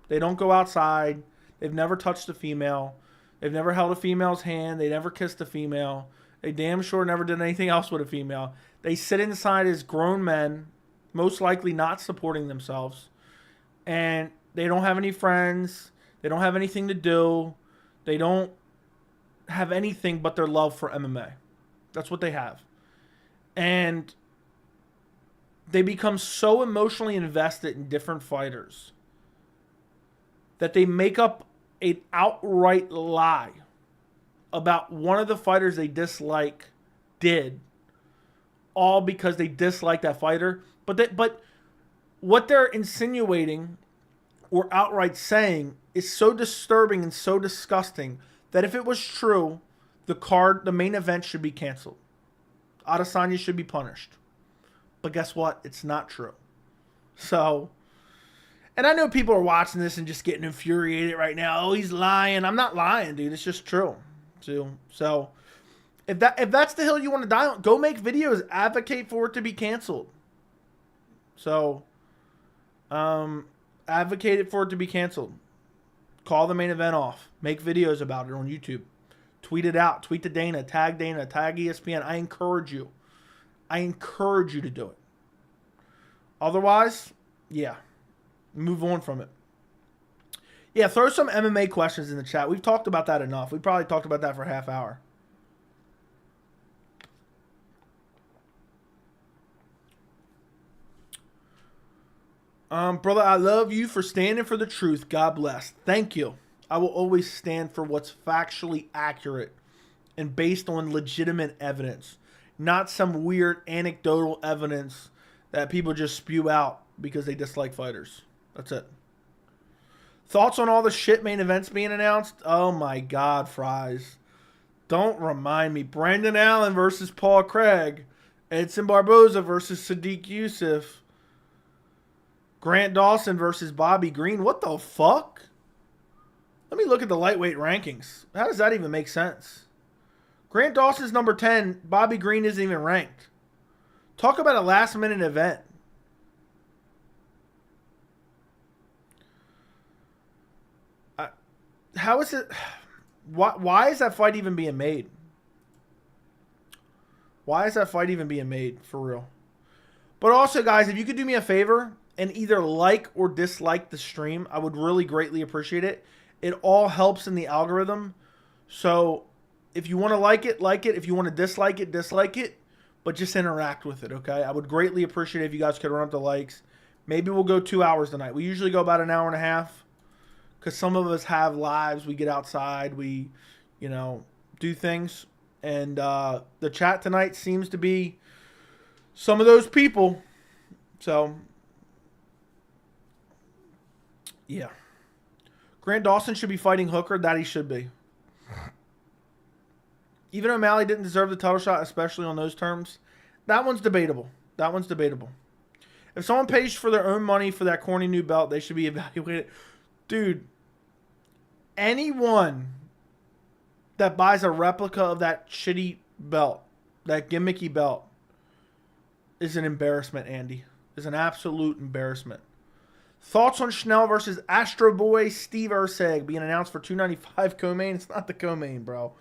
They don't go outside. They've never touched a female. They've never held a female's hand. They never kissed a female. They damn sure never did anything else with a female. They sit inside as grown men most likely not supporting themselves, and they don't have any friends. They don't have anything to do. They don't have anything but their love for MMA. That's what they have. And they become so emotionally invested in different fighters that they make up an outright lie about one of the fighters they dislike did, all because they dislike that fighter. But what they're insinuating or outright saying is so disturbing and so disgusting that if it was true, the main event should be canceled. Adesanya should be punished. But guess what? It's not true. So, and I know people are watching this and just getting infuriated right now. Oh, he's lying. I'm not lying, dude. It's just true. So if that's the hill you want to die on, go make videos. Advocate for it to be canceled. So, advocate for it to be canceled. Call the main event off. Make videos about it on YouTube. Tweet it out. Tweet to Dana. Tag ESPN. I encourage you. I encourage you to do it. Otherwise, yeah, move on from it. Yeah, throw some MMA questions in the chat. We've talked about that enough. We probably talked about that for a half hour. Brother, I love you for standing for the truth. God bless. Thank you. I will always stand for what's factually accurate and based on legitimate evidence, not some weird anecdotal evidence that people just spew out because they dislike fighters. That's it. Thoughts on all the shit main events being announced? Oh my God, Fries. Don't remind me. Brandon Allen versus Paul Craig. Edson Barboza versus Sadiq Youssef. Grant Dawson versus Bobby Green. What the fuck? Let me look at the lightweight rankings. How does that even make sense? Grant Dawson's number 10. Bobby Green isn't even ranked. Talk about a last-minute event. How is it? Why is that fight even being made? Why is that fight even being made, for real? But also, guys, if you could do me a favor and either like or dislike the stream, I would really greatly appreciate it. It all helps in the algorithm. So if you want to like it, like it. If you want to dislike it, dislike it. But just interact with it, okay? I would greatly appreciate it if you guys could run up the likes. Maybe we'll go 2 hours tonight. We usually go about an hour and a half because some of us have lives. We get outside. We, do things. And the chat tonight seems to be some of those people. So, yeah. Grant Dawson should be fighting Hooker. That he should be. Even O'Malley didn't deserve the title shot, especially on those terms. That one's debatable. That one's debatable. If someone pays for their own money for that corny new belt, they should be evaluated. Dude, anyone that buys a replica of that shitty belt, that gimmicky belt, is an embarrassment, Andy. Is an absolute embarrassment. Thoughts on Schnell versus Astro Boy Steve Urseg being announced for $295 co-main? It's not the co-main, bro.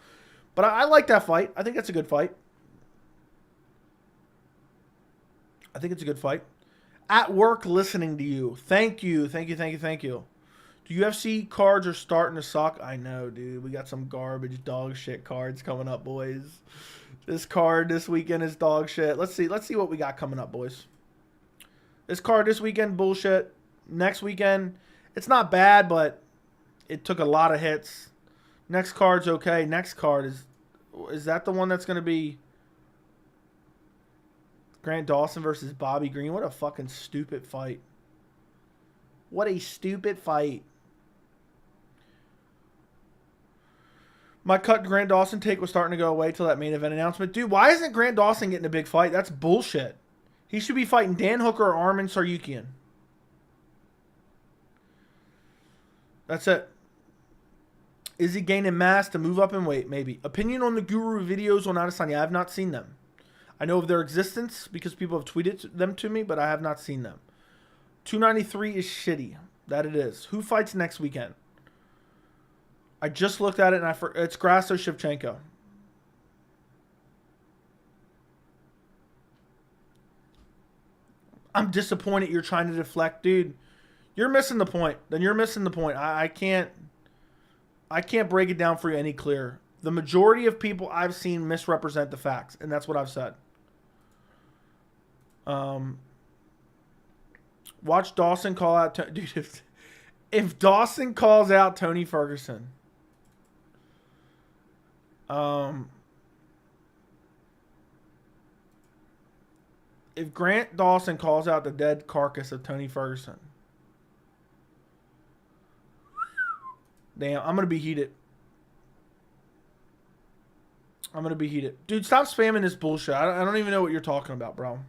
But I like that fight. I think that's a good fight. I think it's a good fight. At work listening to you. Thank you. Thank you, thank you, thank you. The UFC cards are starting to suck. I know, dude. We got some garbage dog shit cards coming up, boys. This card this weekend is dog shit. Let's see what we got coming up, boys. This card this weekend, bullshit. Next weekend, it's not bad, but it took a lot of hits. Next card's okay. Next card is that the one that's going to be Grant Dawson versus Bobby Green? What a fucking stupid fight. What a stupid fight. My cut Grant Dawson take was starting to go away till that main event announcement. Dude, why isn't Grant Dawson getting a big fight? That's bullshit. He should be fighting Dan Hooker or Arman Saryukian. That's it. Is he gaining mass to move up in weight? Maybe. Opinion on the Guru videos on Adesanya. I have not seen them. I know of their existence because people have tweeted them to me, but I have not seen them. 293 is shitty. That it is. Who fights next weekend? I just looked at it and it's Grasso Shevchenko. I'm disappointed you're trying to deflect, dude. You're missing the point. Then you're missing the point. I can't break it down for you any clearer. The majority of people I've seen misrepresent the facts, and that's what I've said. Watch Dawson call out... Dude, if Dawson calls out Tony Ferguson... if Grant Dawson calls out the dead carcass of Tony Ferguson... Damn, I'm going to be heated. I'm going to be heated. Dude, stop spamming this bullshit. I don't even know what you're talking about, bro.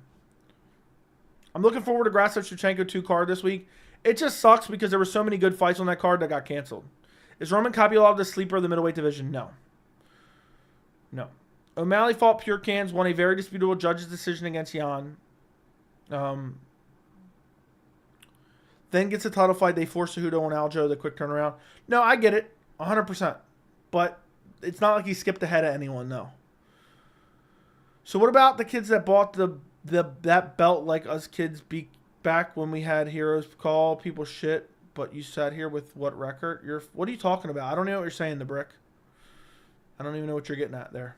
I'm looking forward to Grasso-Shevchenko 2 card this week. It just sucks because there were so many good fights on that card that got canceled. Is Roman Kopylov the sleeper of the middleweight division? No. No. O'Malley fought Pure Cans, won a very disputable judge's decision against Jan. Then gets a title fight. They force Cejudo and Aljo, the quick turnaround. No, I get it. 100%. But it's not like he skipped ahead of anyone, no. So what about the kids that bought that belt like us kids beat back when we had heroes call people shit, but you sat here with what record? What are you talking about? I don't know what you're saying, the brick. I don't even know what you're getting at there.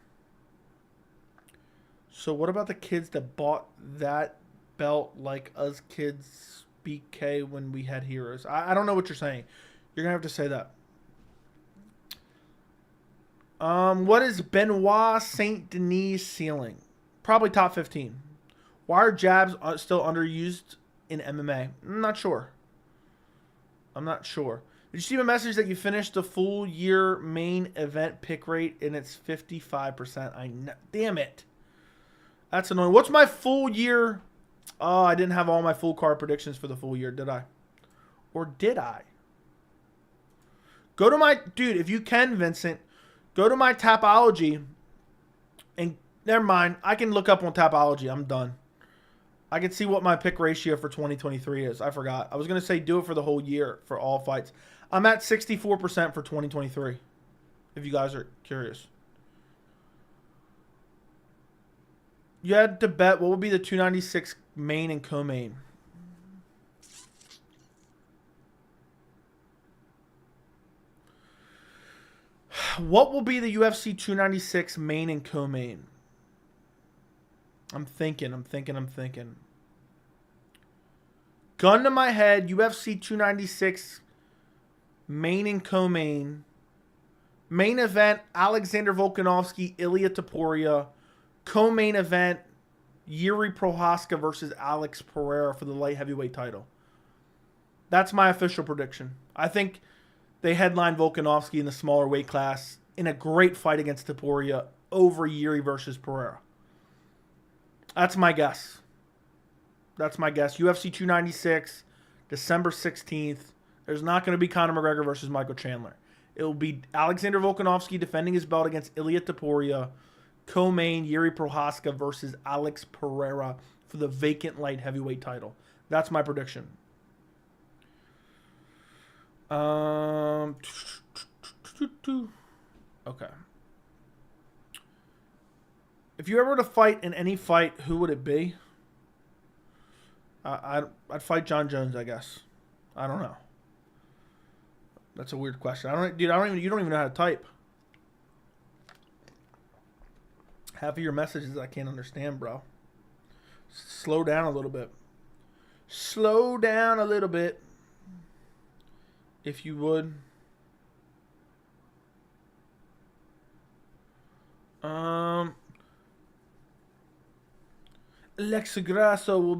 So what about the kids that bought that belt like us kids BK when we had heroes? I don't know what you're saying. You're going to have to say that. What is Benoit Saint Denis ceiling? Probably top 15. Why are jabs still underused in MMA? I'm not sure. I'm not sure. Did you see my message that you finished the full year main event pick rate and it's 55%? I know. Damn it. That's annoying. What's my full year? Oh, I didn't have all my full card predictions for the full year, did I? Or did I? Go to my... Dude, if you can, Vincent, go to my Tapology and... Never mind. I can look up on Tapology. I'm done. I can see what my pick ratio for 2023 is. I forgot. I was going to say do it for the whole year for all fights. I'm at 64% for 2023, if you guys are curious. You had to bet what would be the 296 main and co-main. What will be the UFC 296 main and co-main? I'm thinking. Gun to my head, UFC 296 main and co-main. Main event, Alexander Volkanovski, Ilia Topuria. Co-main event, Yuri Prohaska versus Alex Pereira for the light heavyweight title. That's my official prediction. I think they headline Volkanovski in the smaller weight class in a great fight against Topuria over Yuri versus Pereira. That's my guess. That's my guess. UFC 296, December 16th. There's not going to be Conor McGregor versus Michael Chandler. It will be Alexander Volkanovski defending his belt against Ilia Topuria. Co-main, Yuri Prohaska versus Alex Pereira for the vacant light heavyweight title. That's my prediction. Okay. If you ever were to fight in any fight, who would it be? I'd fight John Jones, I guess. I don't know. That's a weird question. You don't even know how to type. Half of your messages I can't understand, bro. Slow down a little bit. Slow down a little bit. If you would. Alexa Grasso will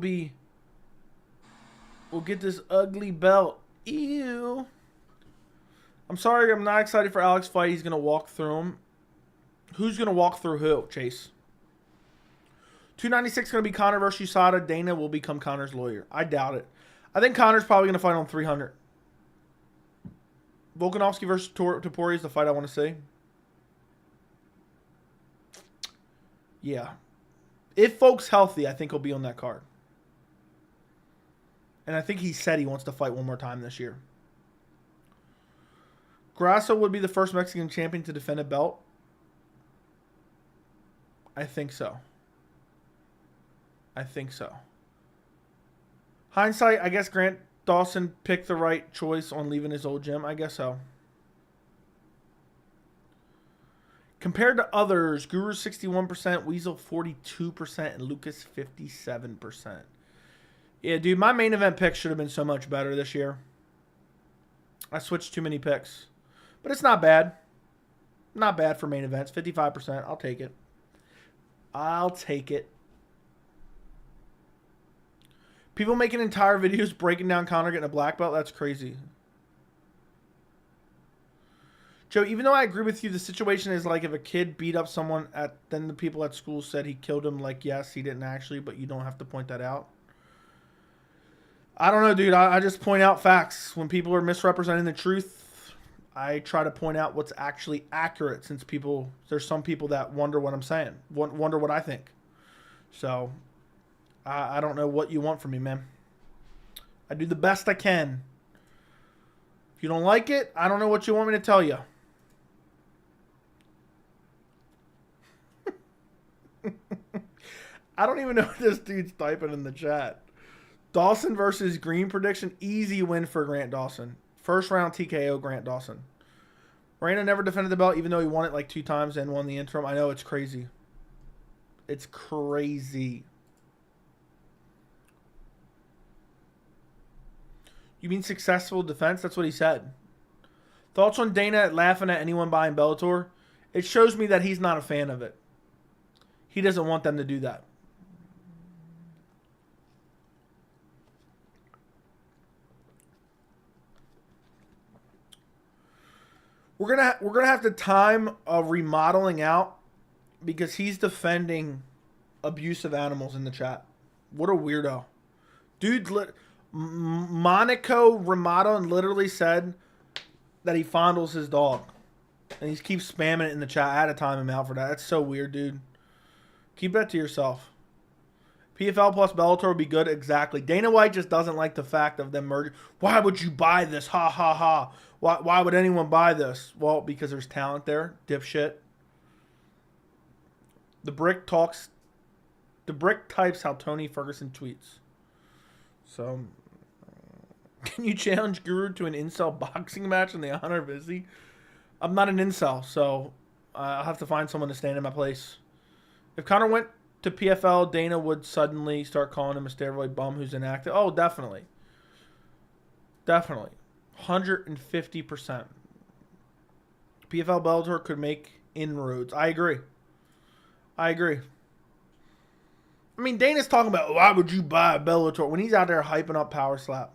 get this ugly belt. Ew. I'm sorry, I'm not excited for Alex's fight. He's going to walk through him. Who's going to walk through who, Chase? 296 going to be Conor versus USADA. Dana will become Conor's lawyer. I doubt it. I think Conor's probably going to fight on 300. Volkanovski versus Topuria is the fight I want to see. Yeah. If Folk's healthy, I think he'll be on that card. And I think he said he wants to fight one more time this year. Grasso would be the first Mexican champion to defend a belt. I think so. Hindsight, I guess Grant Dawson picked the right choice on leaving his old gym. I guess so. Compared to others, Guru 61%, Weasel 42%, and Lucas 57%. Yeah, dude, my main event pick should have been so much better this year. I switched too many picks. But it's not bad. Not bad for main events. 55%. I'll take it. I'll take it. People making entire videos breaking down Conor getting a black belt. That's crazy. Joe, even though I agree with you, the situation is like if a kid beat up someone, then the people at school said he killed him. Like, yes, he didn't actually, but you don't have to point that out. I don't know, dude. I just point out facts. When people are misrepresenting the truth, I try to point out what's actually accurate, since there's some people that wonder what I'm saying, wonder what I think. So I don't know what you want from me, man. I do the best I can. If you don't like it, I don't know what you want me to tell you. I don't even know what this dude's typing in the chat. Dawson versus Green prediction. Easy win for Grant Dawson. First round TKO Grant Dawson. Moreno never defended the belt, even though he won it like 2 times and won the interim. I know, it's crazy. It's crazy. You mean successful defense? That's what he said. Thoughts on Dana laughing at anyone buying Bellator? It shows me that he's not a fan of it. He doesn't want them to do that. We're gonna have to time a remodeling out, because he's defending abusive animals in the chat. What a weirdo. Dude, Monaco Ramadan literally said that he fondles his dog. And he keeps spamming it in the chat. I had to time him out for that. That's so weird, dude. Keep that to yourself. PFL plus Bellator would be good. Exactly. Dana White just doesn't like the fact of them merging. Why would you buy this? Ha, ha, ha. Why would anyone buy this? Well, because there's talent there. Dipshit. The Brick types how Tony Ferguson tweets. So, can you challenge Guru to an incel boxing match in the honor of Izzy? I'm not an incel, so I'll have to find someone to stand in my place. If Conor went to PFL, Dana would suddenly start calling him a steroid bum who's inactive. Oh, definitely. Definitely. 150%. PFL Bellator could make inroads. I agree. I mean, Dana's talking about, why would you buy a Bellator, when he's out there hyping up Power Slap.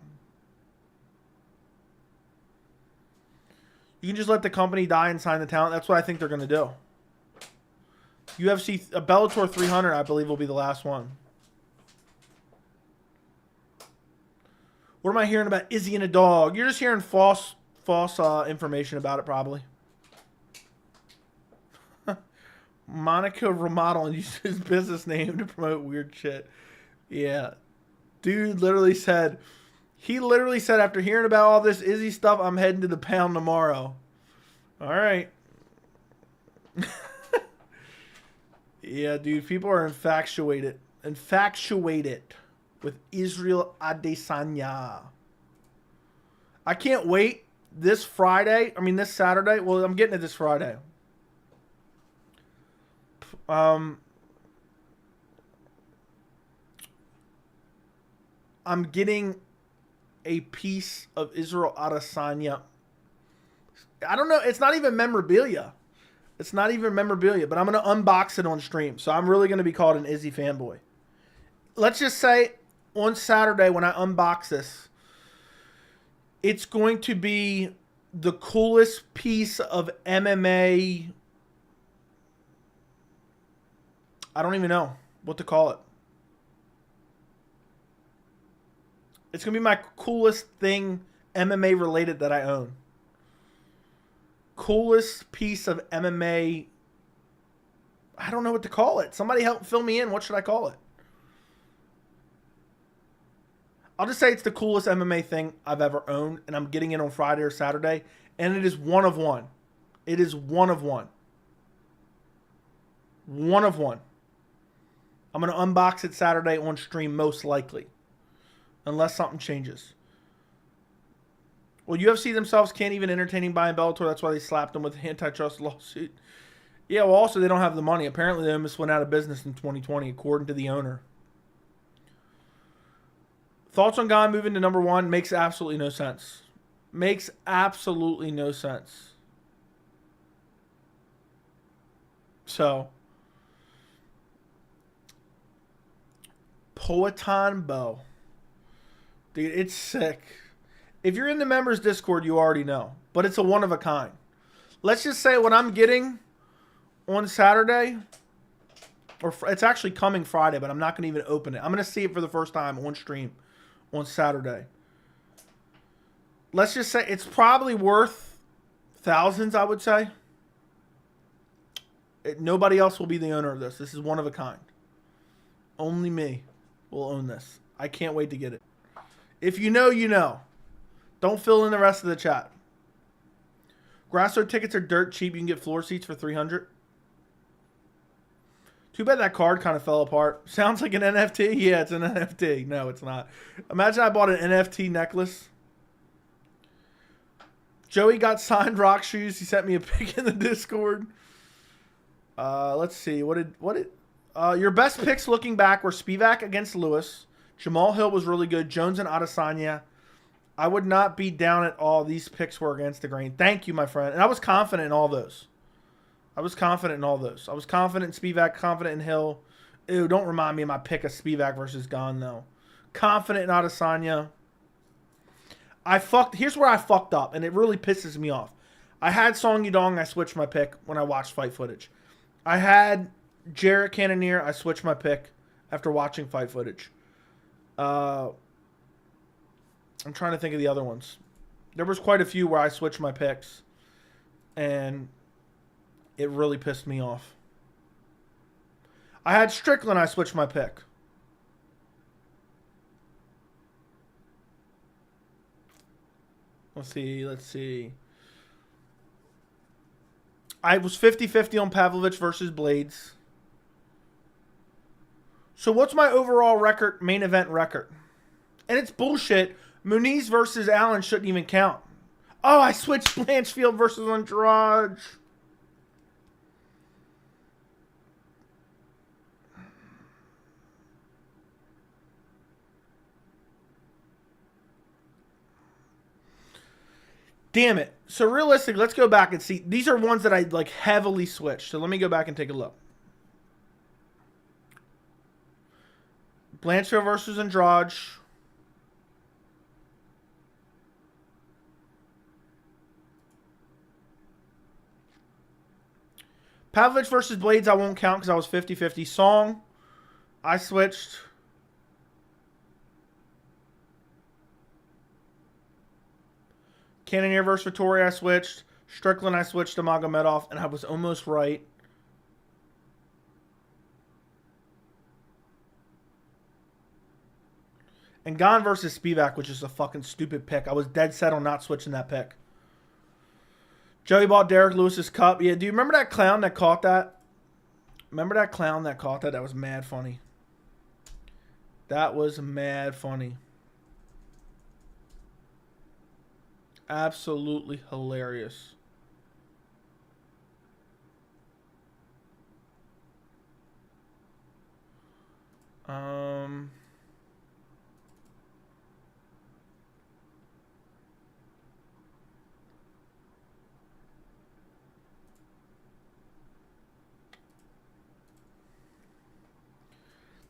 You can just let the company die and sign the talent. That's what I think they're going to do. UFC, Bellator 300, I believe, will be the last one. What am I hearing about Izzy and a dog? You're just hearing false information about it, probably. Monaco Remodel used his business name to promote weird shit. Yeah. Dude literally said, after hearing about all this Izzy stuff, I'm heading to the pound tomorrow. All right. Yeah, dude, people are infatuated with Israel Adesanya. I can't wait this Saturday. Well, I'm getting it this Friday. I'm getting a piece of Israel Adesanya. I don't know. It's not even memorabilia. But I'm going to unbox it on stream. So I'm really going to be called an Izzy fanboy. Let's just say on Saturday when I unbox this, it's going to be the coolest piece of MMA. I don't even know what to call it. It's going to be my coolest thing MMA related that I own. Coolest piece of MMA. I don't know what to call it. Somebody help fill me in. What should I call it? I'll just say it's the coolest MMA thing I've ever owned, and I'm getting it on Friday or Saturday, and it is one of one. It is one of one. One of one. I'm going to unbox it Saturday on stream, most likely. unless something changes. Well, UFC themselves can't even entertain buying Bellator. That's why they slapped them with an antitrust lawsuit. Yeah, well, also, they don't have the money. Apparently, they almost went out of business in 2020, according to the owner. Thoughts on Gane moving to number 1? Makes absolutely no sense. Makes absolutely no sense. So, Poatan Bo. Dude, it's sick. If you're in the members Discord, you already know. But it's a one of a kind. Let's just say what I'm getting on Saturday, or it's actually coming Friday, but I'm not going to even open it. I'm going to see it for the first time on stream on Saturday. Let's just say it's probably worth thousands, I would say. Nobody else will be the owner of this. This is one of a kind. Only me will own this. I can't wait to get it. If you know, you know. Don't fill in the rest of the chat. Grasso tickets are dirt cheap. You can get floor seats for $300. Too bad that card kind of fell apart. Sounds like an NFT. Yeah, it's an NFT. No, it's not. Imagine I bought an NFT necklace. Joey got signed rock shoes. He sent me a pic in the Discord. Let's see. What did your best picks looking back were Spivak against Lewis. Jamal Hill was really good. Jones and Adesanya. I would not be down at all. These picks were against the grain. Thank you, my friend. And I was confident in all those. I was confident in Spivak, confident in Hill. Ew, don't remind me of my pick of Spivak versus Gane, though. Confident in Adesanya. Here's where I fucked up, and it really pisses me off. I had Song Yudong. I switched my pick when I watched fight footage. I had Jarrett Cannonier. I switched my pick after watching fight footage. I'm trying to think of the other ones. There was quite a few where I switched my picks, and it really pissed me off. I had Strickland. I switched my pick. Let's see. I was 50-50 on Pavlovich versus Blades. So what's my overall record, main event record? And it's bullshit. Muniz versus Allen shouldn't even count. Oh, I switched Blanchfield versus Andrade. Damn it. So realistically, let's go back and see. These are ones that I like heavily switched. So let me go back and take a look. Blanchfield versus Andrade. Pavlovich versus Blades I won't count because I was 50-50. Song, I switched. Cannonier versus Vittori, I switched. Strickland, I switched to Magomedov, and I was almost right. And Gane versus Spivak, which is a fucking stupid pick. I was dead set on not switching that pick. Joey bought Derek Lewis's cup. Yeah, do you remember that clown that caught that? Remember that clown that caught that? That was mad funny. That was mad funny. Absolutely hilarious.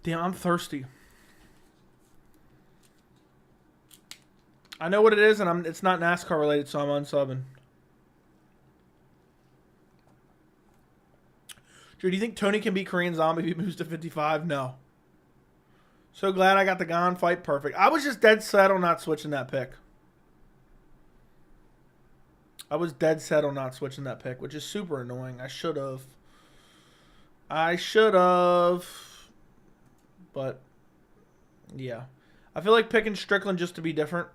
Damn, I'm thirsty. I know what it is, and it's not NASCAR related, so I'm unsubbing. Drew, do you think Tony can beat Korean Zombie if he moves to 55? No. So glad I got the Gane fight perfect. I was just dead set on not switching that pick. I was dead set on not switching that pick, which is super annoying. I should have. But, yeah. I feel like picking Strickland just to be different.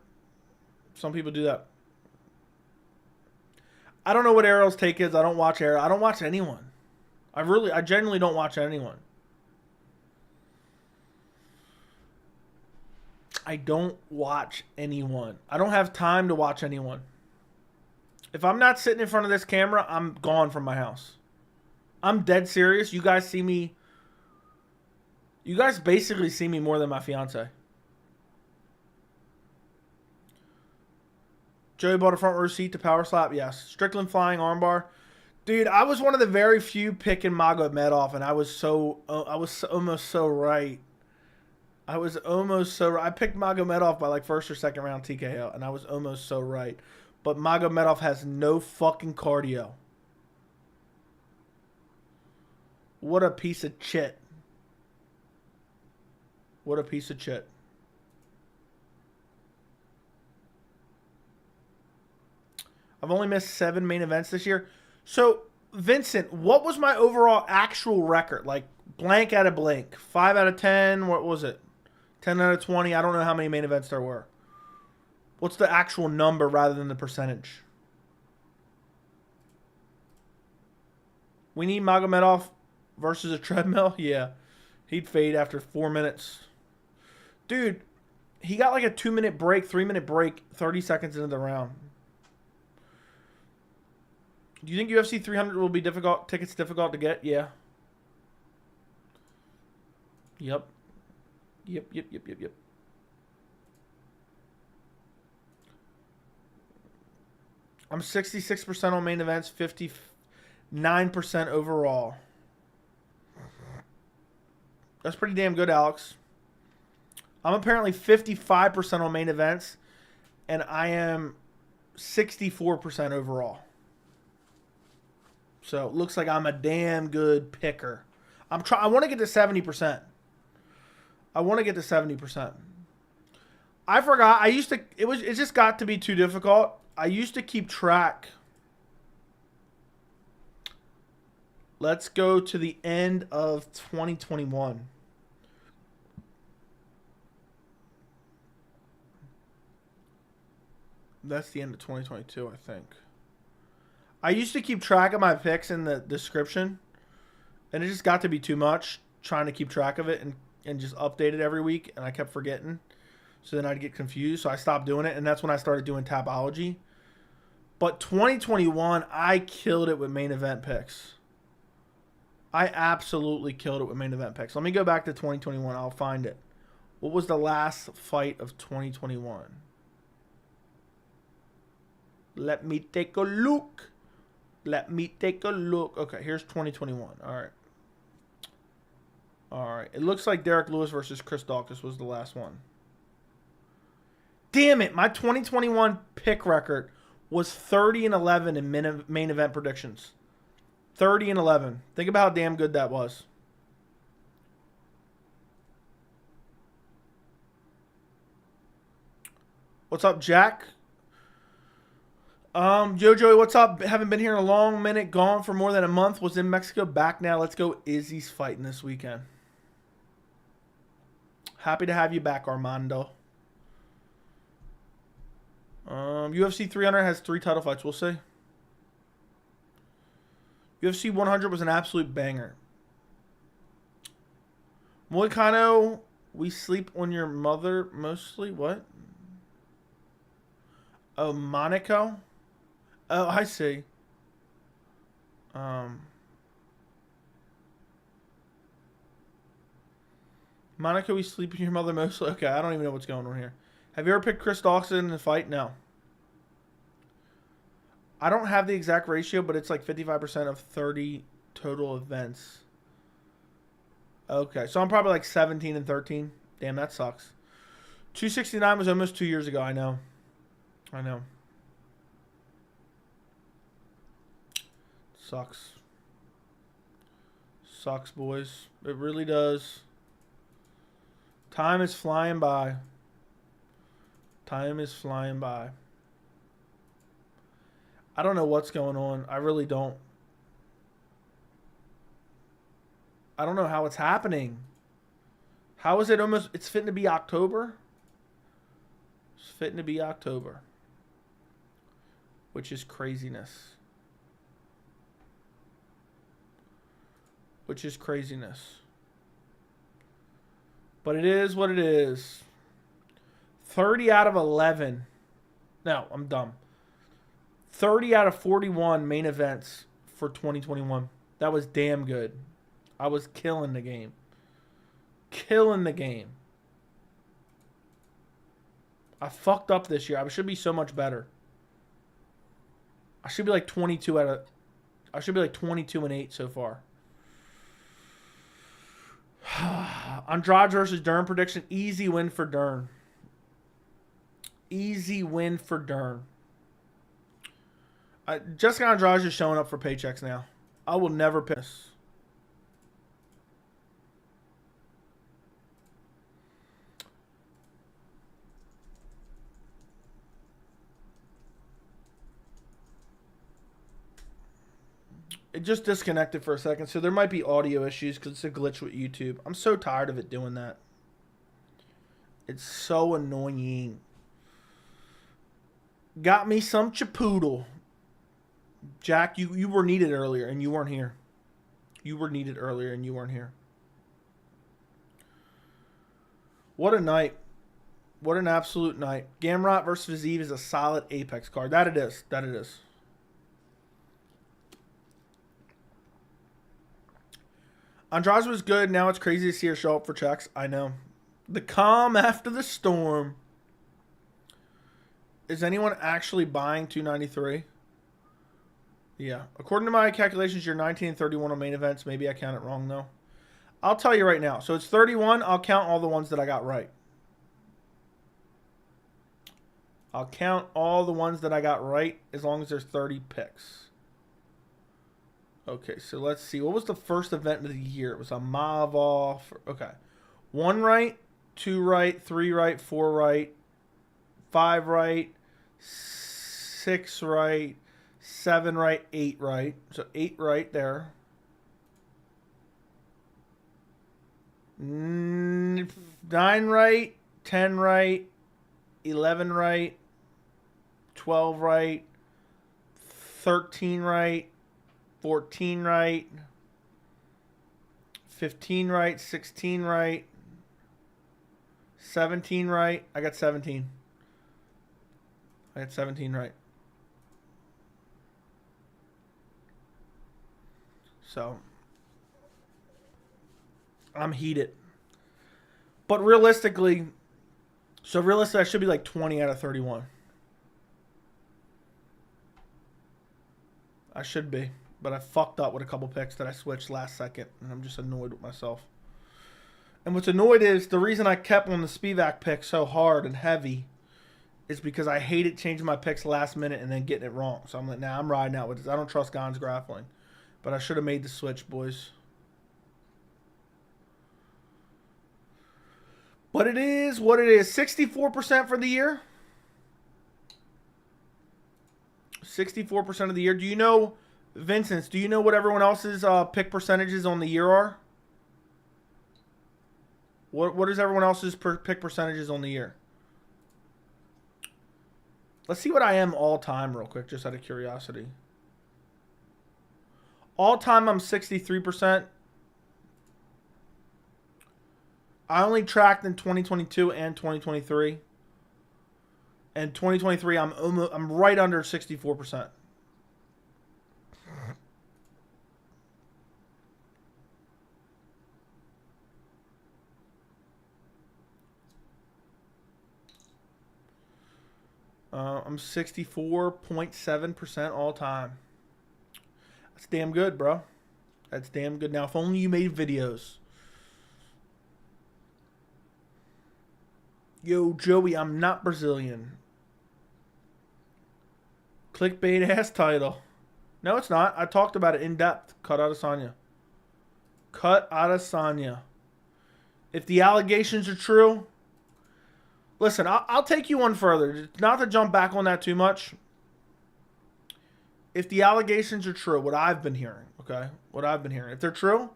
Some people do that. I don't know what Ariel's take is. I don't watch Ariel. I don't watch anyone. I genuinely don't watch anyone. I don't watch anyone. I don't have time to watch anyone. If I'm not sitting in front of this camera, I'm gone from my house. I'm dead serious. You guys see me. You guys basically see me more than my fiance. Joey bought a front row seat to power slap. Yes. Strickland flying armbar. Dude, I was one of the very few picking Magomedov, and I was almost so right. I was almost so right. I picked Magomedov by like first or second round TKO, and I was almost so right. But Magomedov has no fucking cardio. What a piece of shit. What a piece of shit. I've only missed 7 main events this year. So, Vincent, what was my overall actual record? Like, blank out of blank. 5 out of 10. What was it? 10 out of 20. I don't know how many main events there were. What's the actual number rather than the percentage? We need Magomedov versus a treadmill? Yeah. He'd fade after 4 minutes. Dude, he got like a 2-minute break, 3-minute break, 30 seconds into the round. Do you think UFC 300 will be difficult? Tickets difficult to get? Yeah. Yep. Yep. I'm 66% on main events, 59% overall. That's pretty damn good, Alex. I'm apparently 55% on main events, and I am 64% overall. So it looks like I'm a damn good picker. I want to get to 70%. I want to get to 70%. I forgot. It just got to be too difficult. I used to keep track. Let's go to the end of 2021. That's the end of 2022, I think. I used to keep track of my picks in the description, and it just got to be too much trying to keep track of it and just update it every week, and I kept forgetting. So then I'd get confused, so I stopped doing it, and that's when I started doing Tapology. But 2021, I killed it with main event picks. I absolutely killed it with main event picks. Let me go back to 2021. I'll find it. What was the last fight of 2021? Let me take a look. Okay, here's 2021. All right. It looks like Derek Lewis versus Chris Daukaus was the last one. Damn it. My 2021 pick record was 30-11 in main event predictions. 30-11. Think about how damn good that was. What's up, Jack? Joey, what's up? Haven't been here in a long minute. Gone for more than a month. Was in Mexico. Back now. Let's go. Izzy's fighting this weekend. Happy to have you back, Armando. UFC 300 has 3 title fights. We'll see. UFC 100 was an absolute banger. Moicano, we sleep on your mother mostly. What? Oh, Monaco? Oh, I see. Monaco, we sleep with your mother mostly. Okay, I don't even know what's going on here. Have you ever picked Chris Daukaus in a fight? No. I don't have the exact ratio, but it's like 55% of 30 total events. Okay, so I'm probably like 17-13. Damn, that sucks. 269 was almost 2 years ago. I know. Sucks. Sucks, boys. It really does. Time is flying by. Time is flying by. I don't know what's going on. I really don't. I don't know how it's happening. How is it almost... It's fitting to be October? It's fitting to be October. Which is craziness. Which is craziness. But it is what it is. 30 out of 11. No, I'm dumb. 30 out of 41 main events for 2021. That was damn good. I was killing the game. Killing the game. I fucked up this year. I should be so much better. I should be like 22 out of... I should be like 22 and 8 so far. Andrade versus Dern prediction. Easy win for Dern. Easy win for Dern. Jessica Andrade is showing up for paychecks now. I will never piss. It just disconnected for a second, so there might be audio issues because it's a glitch with YouTube. I'm so tired of it doing that. It's so annoying. Got me some Chipoodle. Jack, you were needed earlier and you weren't here. You were needed earlier and you weren't here. What a night. What an absolute night. Gamrot versus Viziev is a solid Apex card. That it is. That it is. Andrade was good. Now it's crazy to see her show up for checks. I know. The calm after the storm. Is anyone actually buying 293? Yeah. According to my calculations, you're 19 and 31 on main events. Maybe I count it wrong, though. I'll tell you right now. So it's 31. I'll count all the ones that I got right. I'll count all the ones that I got right as long as there's 30 picks. Okay, so let's see. What was the first event of the year? It was a Mavov. Okay. 1 right, 2 right, 3 right, 4 right, 5 right, 6 right, 7 right, 8 right. So 8 right there. 9 right, 10 right, 11 right, 12 right, 13 right, 14 right, 15 right, 16 right, 17 right. I got 17. I got 17 right. So, I'm heated. But realistically, I should be like 20 out of 31. I should be. But I fucked up with a couple picks that I switched last second. And I'm just annoyed with myself. And what's annoyed is the reason I kept on the Spivak pick so hard and heavy is because I hated changing my picks last minute and then getting it wrong. So I'm like, nah, I'm riding out with this. I don't trust Gon's grappling. But I should have made the switch, boys. But it is what it is. 64% for the year. 64% of the year. Do you know, Vincent, do you know what everyone else's pick percentages on the year are? What is everyone else's pick percentages on the year? Let's see what I am all time real quick, just out of curiosity. All time, I'm 63%. I only tracked in 2022 and 2023. And 2023, I'm right under 64%. I'm 64.7% all time. That's damn good, bro. That's damn good. Now, if only you made videos. Yo, Joey, I'm not Brazilian. Clickbait ass title. No, it's not. I talked about it in depth. Cut Adesanya. Cut Adesanya. If the allegations are true, listen, I'll take you one further. Not to jump back on that too much. If the allegations are true, what I've been hearing, okay? What I've been hearing. If they're true,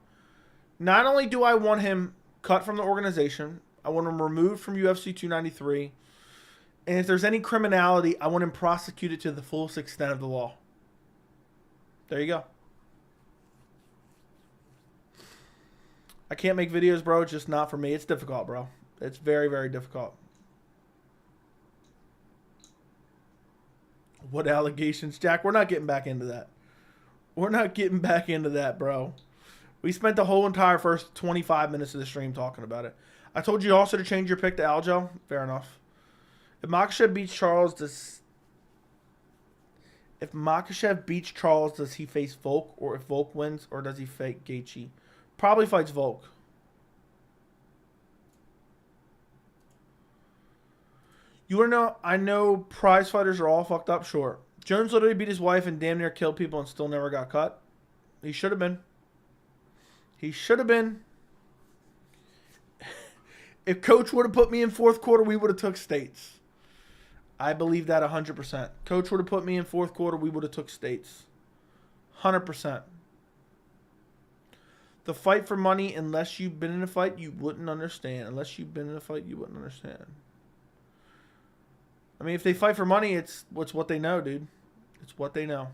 not only do I want him cut from the organization, I want him removed from UFC 293. And if there's any criminality, I want him prosecuted to the fullest extent of the law. There you go. I can't make videos, bro. It's just not for me. It's difficult, bro. It's very, very difficult. What allegations? Jack, we're not getting back into that. We're not getting back into that, bro. We spent the whole entire first 25 minutes of the stream talking about it. I told you also to change your pick to Aljo. Fair enough. If Makhachev beats Charles, does he face Volk? Or if Volk wins, or does he fight Gaethje? Probably fights Volk. You want to know? I know prize fighters are all fucked up. Sure. Jones literally beat his wife and damn near killed people and still never got cut. He should have been. He should have been. If Coach would have put me in fourth quarter, we would have took States. I believe that 100%. Coach would have put me in fourth quarter, we would have took States. 100%. The fight for money, unless you've been in a fight, you wouldn't understand. Unless you've been in a fight, you wouldn't understand. I mean, if they fight for money, it's what they know, dude. It's what they know.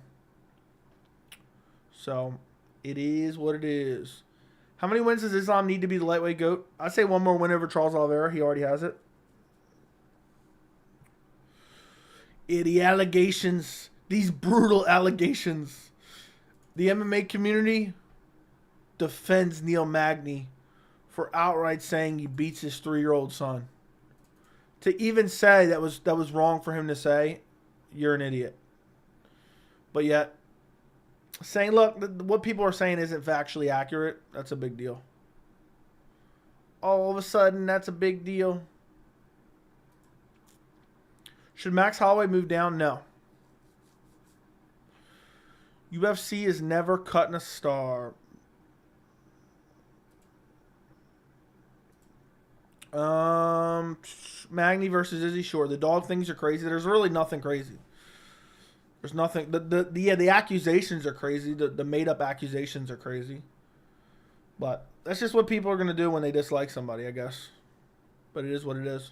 So, it is what it is. How many wins does Islam need to be the lightweight GOAT? I'd say one more win over Charles Oliveira. He already has it. The allegations. These brutal allegations. The MMA community defends Neil Magny for outright saying he beats his 3-year-old son. To even say that was wrong for him to say, you're an idiot. But yet, saying, look, what people are saying isn't factually accurate, that's a big deal. All of a sudden, that's a big deal. Should Max Holloway move down? No. UFC is never cutting a star. Magny versus Izzy, sure. The dog things are crazy. There's really nothing crazy. There's nothing. The accusations are crazy. The made up accusations are crazy. But that's just what people are gonna do when they dislike somebody, I guess. But it is what it is.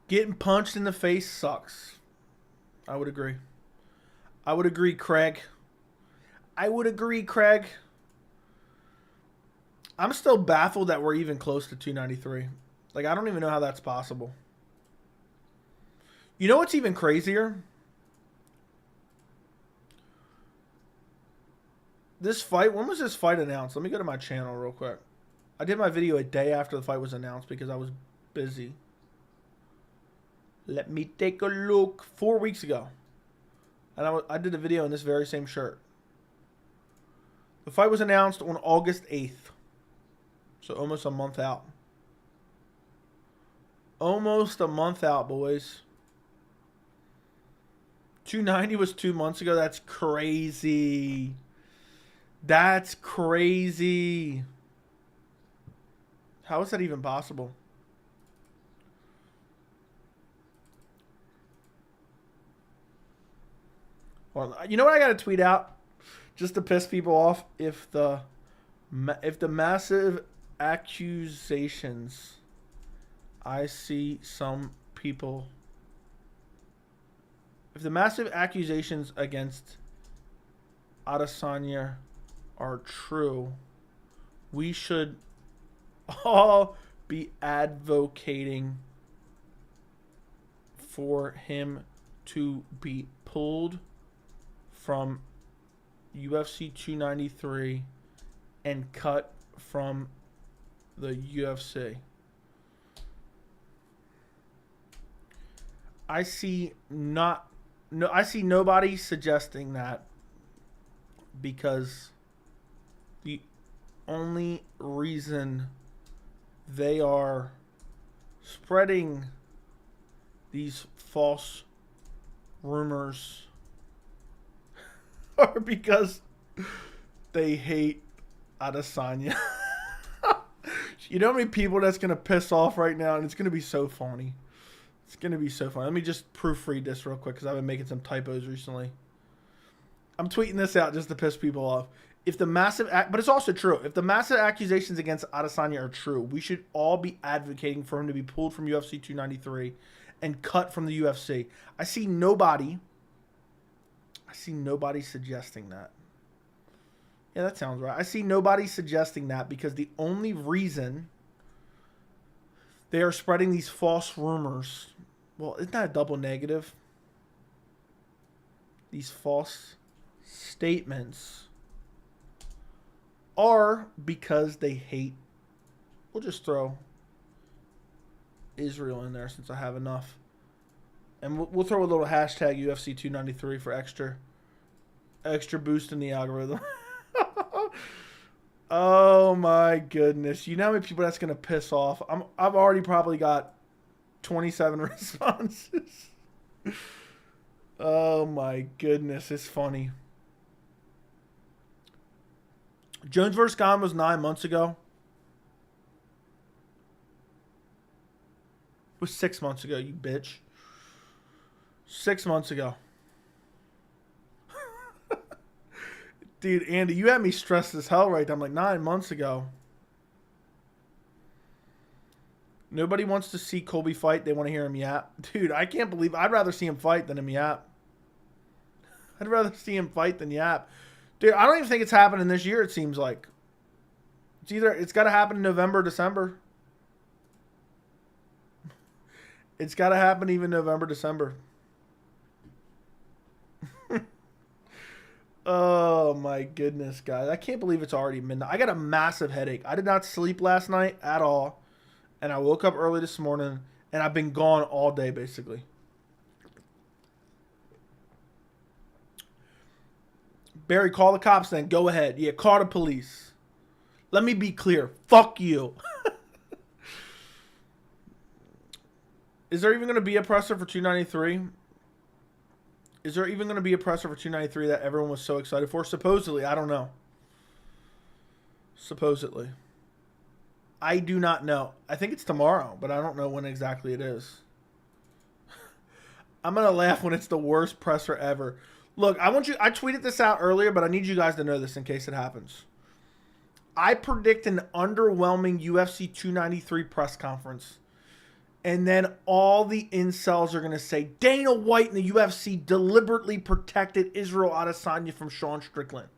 Getting punched in the face sucks. I would agree. I would agree, Craig. I'm still baffled that we're even close to 293. Like, I don't even know how that's possible. You know what's even crazier? This fight, when was this fight announced? Let me go to my channel real quick. I did my video a day after the fight was announced because I was busy. Let me take a look. 4 weeks ago. And I did a video in this very same shirt. The fight was announced on August 8th. So almost a month out. Almost a month out, boys. 290 was 2 months ago. That's crazy. That's crazy. How is that even possible? Well, you know what I got to tweet out just to piss people off? If the massive accusations, I see some people. If the massive accusations against Adesanya are true, we should all be advocating for him to be pulled from UFC 293 and cut from the UFC. I see nobody suggesting that, because the only reason they are spreading these false rumors are because they hate Adesanya. You know how many people that's going to piss off right now? And it's going to be so funny. It's going to be so funny. Let me just proofread this real quick because I've been making some typos recently. I'm tweeting this out just to piss people off. If the massive, but it's also true. If the massive accusations against Adesanya are true, we should all be advocating for him to be pulled from UFC 293 and cut from the UFC. I see nobody suggesting that. Yeah, that sounds right. I see nobody suggesting that because the only reason They are spreading these false rumors. Well, isn't that a double negative? These false statements are because they hate. We'll just throw Israel in there since I have enough. And we'll throw a little hashtag UFC 293 for extra boost in the algorithm. Oh my goodness. You know how many people that's going to piss off? I've already probably got 27 responses. Oh my goodness. It's funny. Jones vs. Gane was 9 months ago. It was 6 months ago, you bitch. 6 months ago. Dude, Andy, you had me stressed as hell right there. I'm like, 9 months ago. Nobody wants to see Colby fight. They want to hear him yap. Dude, I can't believe I'd rather see him fight than him yap. I'd rather see him fight than yap. Dude, I don't even think it's happening this year, it seems like. It's got to happen in November, December. It's got to happen even November, December. Oh, my goodness, guys. I can't believe it's already midnight. I got a massive headache. I did not sleep last night at all. And I woke up early this morning. And I've been gone all day, basically. Barry, call the cops then. Go ahead. Yeah, call the police. Let me be clear. Fuck you. Is there even going to be a presser for 293? Is there even going to be a presser for 293 that everyone was so excited for? Supposedly. I don't know. Supposedly. I do not know. I think it's tomorrow, but I don't know when exactly it is. I'm going to laugh when it's the worst presser ever. Look, I tweeted this out earlier, but I need you guys to know this in case it happens. I predict an underwhelming UFC 293 press conference. And then all the incels are going to say, Dana White and the UFC deliberately protected Israel Adesanya from Sean Strickland.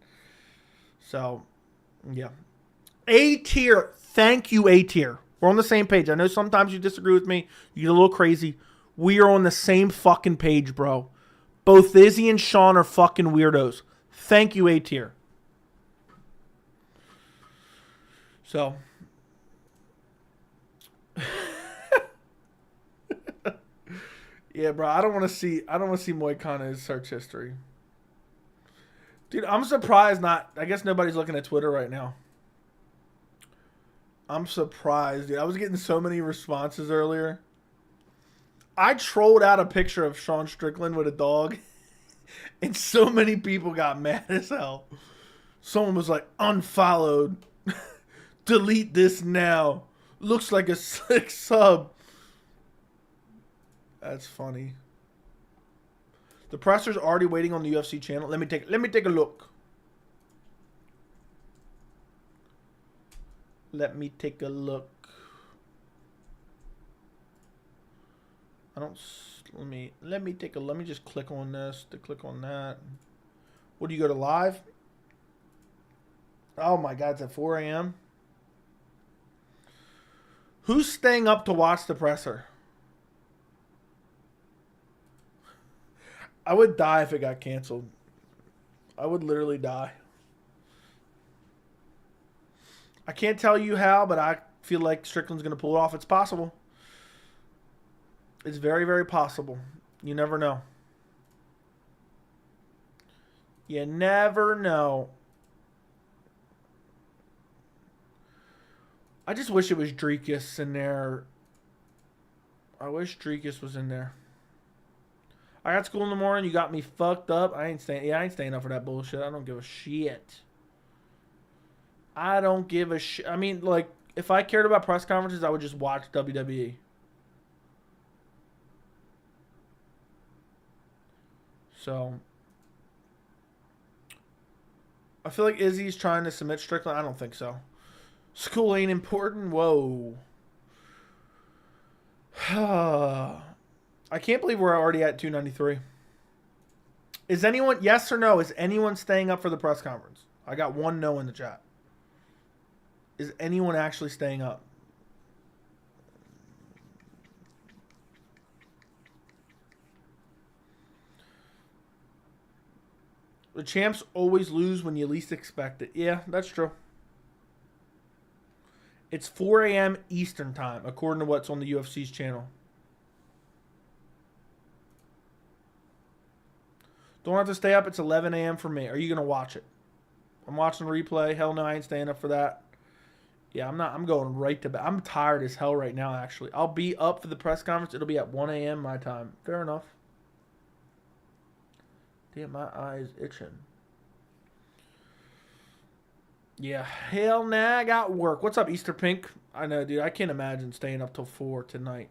So, yeah. A-tier. Thank you, A-tier. We're on the same page. I know sometimes you disagree with me. You get a little crazy. We are on the same fucking page, bro. Both Izzy and Sean are fucking weirdos. Thank you, A-tier. So. Yeah, bro. I don't want to see Moicano's search history. Dude, I'm surprised I guess nobody's looking at Twitter right now. I'm surprised, dude. I was getting so many responses earlier. I trolled out a picture of Sean Strickland with a dog, and so many people got mad as hell. Someone was like, unfollowed. Delete this now. Looks like a slick sub. That's funny. The presser's already waiting on the UFC channel. Let me take a look. Let me take a look. Let me just click on this to click on that. What do you go to live? Oh my God, it's at 4 a.m. Who's staying up to watch the presser? I would die if it got canceled. I would literally die. I can't tell you how, but I feel like Strickland's going to pull it off. It's possible. It's very, very possible. You never know. You never know. I just wish it was Dricus in there. I wish Dricus was in there. I got school in the morning. You got me fucked up. I ain't staying up for that bullshit. I don't give a shit. I don't give a shit. I mean, like, if I cared about press conferences, I would just watch WWE. So, I feel like Izzy's trying to submit Strickland. I don't think so. School ain't important. Whoa. I can't believe we're already at 293. Is anyone, yes or no, is anyone staying up for the press conference? I got one no in the chat. Is anyone actually staying up? The champs always lose when you least expect it. Yeah, that's true. It's 4 a.m. Eastern time, according to what's on the UFC's channel. Don't have to stay up. It's 11 a.m. for me. Are you going to watch it? I'm watching the replay. Hell no, I ain't staying up for that. Yeah, I'm not. I'm going right to bed. I'm tired as hell right now, actually. I'll be up for the press conference. It'll be at 1 a.m. my time. Fair enough. Damn, my eye's itching. Yeah, hell nah, I got work. What's up, Easter Pink? I know, dude. I can't imagine staying up till 4 tonight.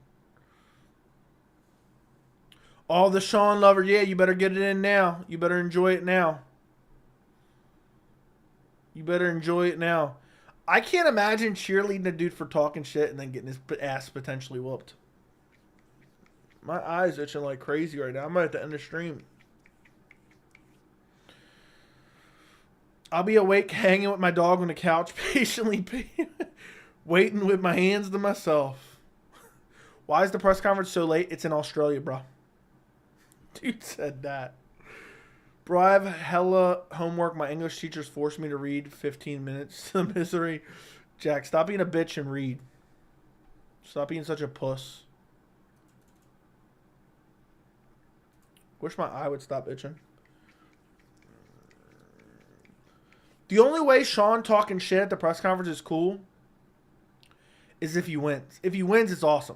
Oh, the Sean lover. Yeah, you better get it in now. You better enjoy it now. You better enjoy it now. I can't imagine cheerleading a dude for talking shit and then getting his ass potentially whooped. My eyes itching like crazy right now. I might have to end the stream. I'll be awake hanging with my dog on the couch, patiently waiting with my hands to myself. Why is the press conference so late? It's in Australia, bro. Dude said that. Bro, I have hella homework. My English teachers forced me to read 15 minutes to the misery. Jack, stop being a bitch and read. Stop being such a puss. Wish my eye would stop itching. The only way Sean talking shit at the press conference is cool is if he wins. If he wins, it's awesome.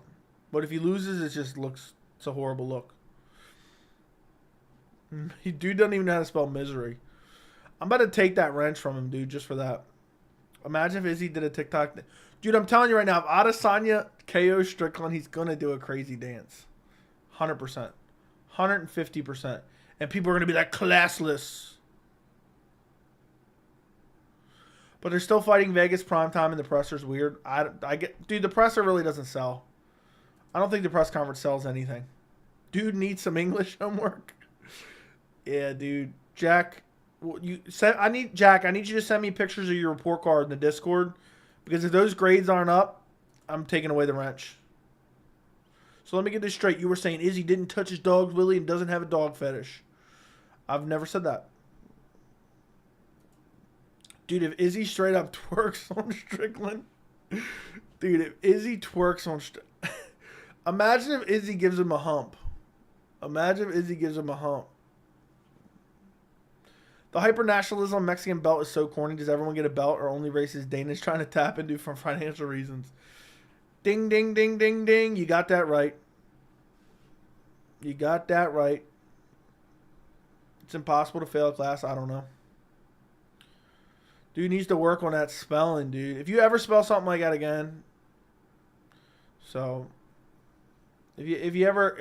But if he loses, it just looks... It's a horrible look. Dude doesn't even know how to spell misery. I'm about to take that wrench from him, dude, just for that. Imagine if Izzy did a TikTok. Dude, I'm telling you right now, if Adesanya KO Strickland, he's going to do a crazy dance. 100%. 150%. And people are going to be like, classless. But they're still fighting Vegas primetime, and the presser's weird. I get, dude, the presser really doesn't sell. I don't think the press conference sells anything. Dude needs some English homework. Yeah, dude. Jack, I need you to send me pictures of your report card in the Discord, because if those grades aren't up, I'm taking away the wrench. So let me get this straight. You were saying Izzy didn't touch his dog's willy and doesn't have a dog fetish. I've never said that. Dude, if Izzy straight up twerks on Strickland. Dude, if Izzy twerks on imagine if Izzy gives him a hump. Imagine if Izzy gives him a hump. The hyper-nationalism Mexican belt is so corny. Does everyone get a belt, or only races Dana's trying to tap into for financial reasons? Ding, ding, ding, ding, ding. You got that right. You got that right. It's impossible to fail a class. I don't know. Dude needs to work on that spelling, dude. If you ever spell something like that again, so if you ever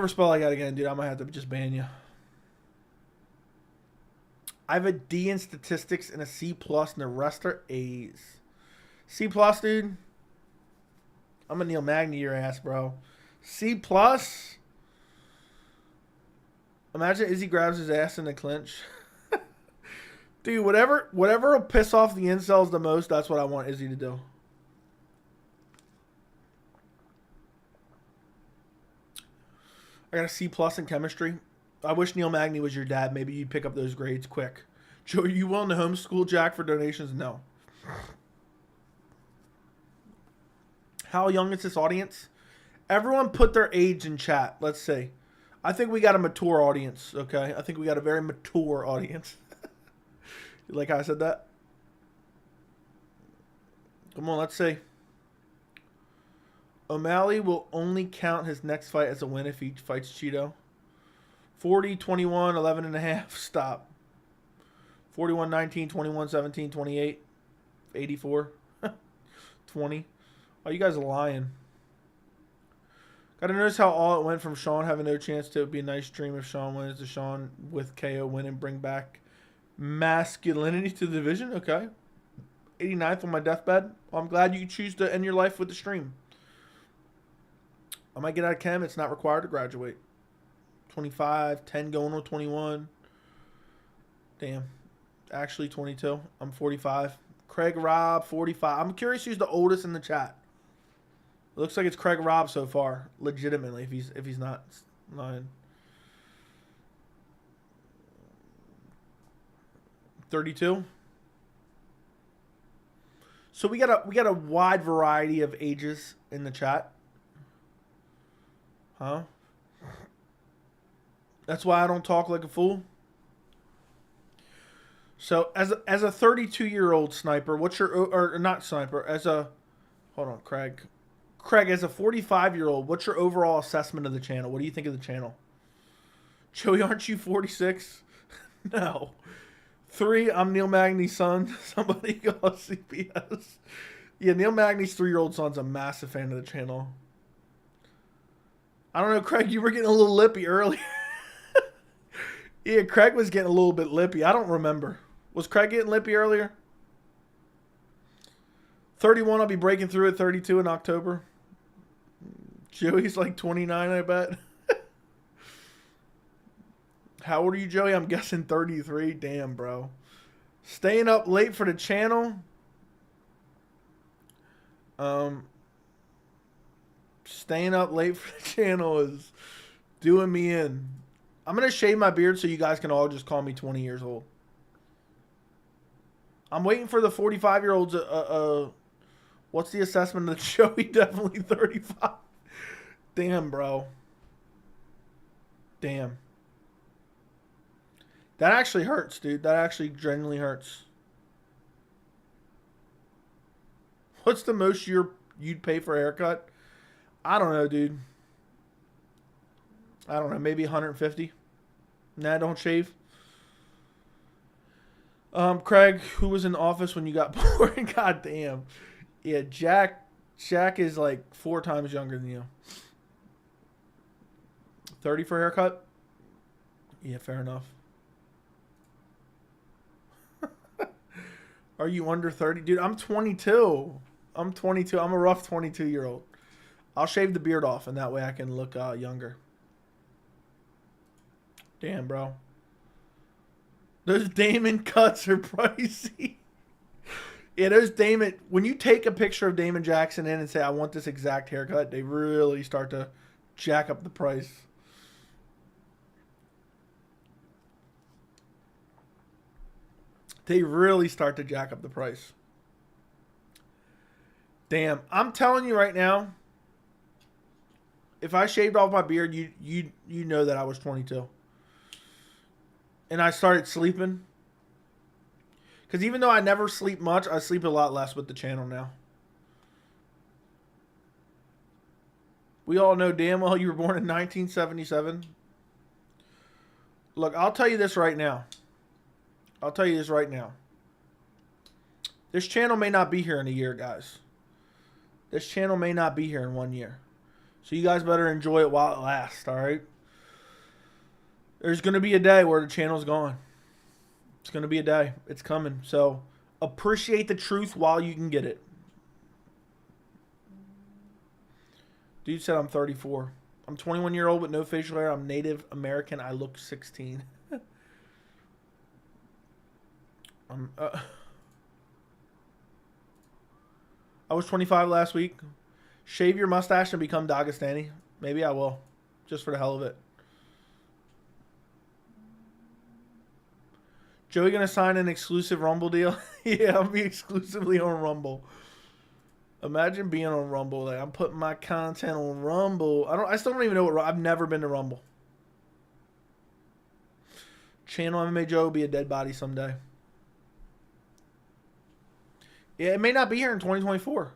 spell like that again, dude, I might have to just ban you. I have a D in statistics and a C plus, and the rest are A's. C plus, dude. I'm gonna Neil Magny your ass, bro. C plus. Imagine Izzy grabs his ass in the clinch. Dude, whatever will piss off the incels the most, that's what I want Izzy to do. I got a C plus in chemistry. I wish Neil Magny was your dad. Maybe you'd pick up those grades quick. Joe, are you willing to homeschool Jack for donations? No. How young is this audience? Everyone put their age in chat. Let's see. I think we got a mature audience, okay? I think we got a very mature audience. You like how I said that? Come on, let's see. O'Malley will only count his next fight as a win if he fights Cheeto. 40, 21, 11 and a half. Stop. 41, 19, 21, 17, 28, 84, 20. Oh, you guys are lying. Gotta notice how all it went from Sean having no chance to be a nice dream if Sean wins to Sean with KO win and bring back masculinity to the division. Okay. 89th on my deathbed. Well, I'm glad you choose to end your life with the stream. I might get out of chem. It's not required to graduate. 25, 10 going on 21. Damn. Actually 22. I'm 45. Craig Robb, 45. I'm curious who's the oldest in the chat. It looks like it's Craig Robb so far, legitimately, if he's not lying. 32. So we got a wide variety of ages in the chat. Huh? That's why I don't talk like a fool. So as a 32-year-old sniper, what's your, or not sniper, as a, hold on, Craig, as a 45-year-old, what's your overall assessment of the channel? What do you think of the channel? Joey, aren't you 46? No. 3, I'm Neil Magny's son. Somebody call CPS. Yeah, Neil Magny's 3-year-old son's a massive fan of the channel. I don't know, Craig, you were getting a little lippy earlier. Yeah, Craig was getting a little bit lippy. I don't remember. Was Craig getting lippy earlier? 31, I'll be breaking through at 32 in October. Joey's like 29, I bet. How old are you, Joey? I'm guessing 33. Damn, bro. Staying up late for the channel. Staying up late for the channel is doing me in. I'm going to shave my beard so you guys can all just call me 20 years old. I'm waiting for the 45-year-olds. What's the assessment of the show? He definitely 35. Damn, bro. Damn. That actually hurts, dude. That actually genuinely hurts. What's the most you'd pay for a haircut? I don't know, dude. I don't know. Maybe 150. Nah, don't shave. Craig, who was in the office when you got born? God damn. Yeah, Jack is like 4 times younger than you. 30 for a haircut? Yeah, fair enough. Are you under 30? Dude, I'm 22. I'm 22. I'm a rough 22-year-old. I'll shave the beard off, and that way I can look younger. Damn, bro. Those Damon cuts are pricey. Yeah, those Damon... When you take a picture of Damon Jackson in and say, I want this exact haircut, they really start to jack up the price. They really start to jack up the price. Damn. I'm telling you right now, if I shaved off my beard, you know that I was 22. And I started sleeping. Because even though I never sleep much, I sleep a lot less with the channel now. We all know damn well you were born in 1977. Look, I'll tell you this right now. I'll tell you this right now. This channel may not be here in a year, guys. This channel may not be here in 1 year. So you guys better enjoy it while it lasts, all right? There's going to be a day where the channel's gone. It's going to be a day. It's coming. So appreciate the truth while you can get it. Dude said I'm 34. I'm 21-year-old with no facial hair. I'm Native American. I look 16. I was 25 last week. Shave your mustache and become Dagestani. Maybe I will. Just for the hell of it. Joey gonna sign an exclusive Rumble deal? Yeah, I'll be exclusively on Rumble. Imagine being on Rumble. Like, I'm putting my content on Rumble. I still don't even know what. I've never been to Rumble. Channel MMA Joe will be a dead body someday. Yeah, it may not be here in 2024.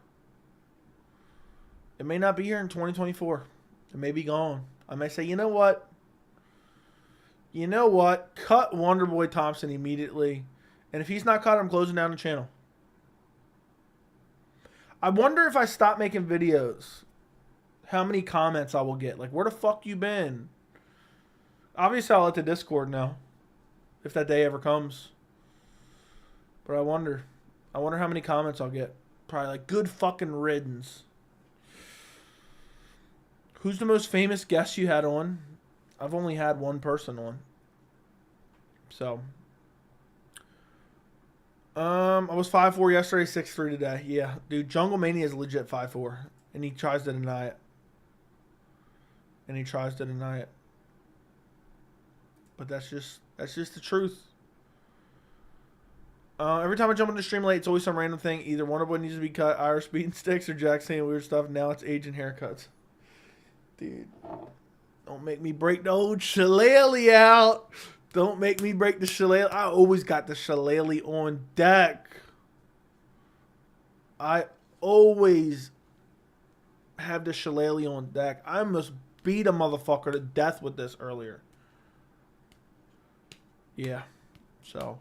It may not be here in 2024. It may be gone. I may say, you know what? You know what? Cut Wonderboy Thompson immediately. And if he's not cut, I'm closing down the channel. I wonder if I stop making videos, how many comments I will get. Like, where the fuck you been? Obviously, I'll let the Discord know. If that day ever comes. But I wonder. I wonder how many comments I'll get. Probably like, good fucking riddance. Who's the most famous guest you had on? I've only had one person on. So. I was 5'4" yesterday, 6'3" today. Yeah, dude, Jungle Mania is legit 5'4", and he tries to deny it. But that's just the truth. Every time I jump on the stream late, it's always some random thing. Either Wonderboy needs to be cut, Irish beating sticks, or Jack saying weird stuff. Now it's age and haircuts. Dude, don't make me break the old shillelagh out. Don't make me break the shillelagh. I always got the shillelagh on deck. I always have the shillelagh on deck. I almost beat a motherfucker to death with this earlier. Yeah. So.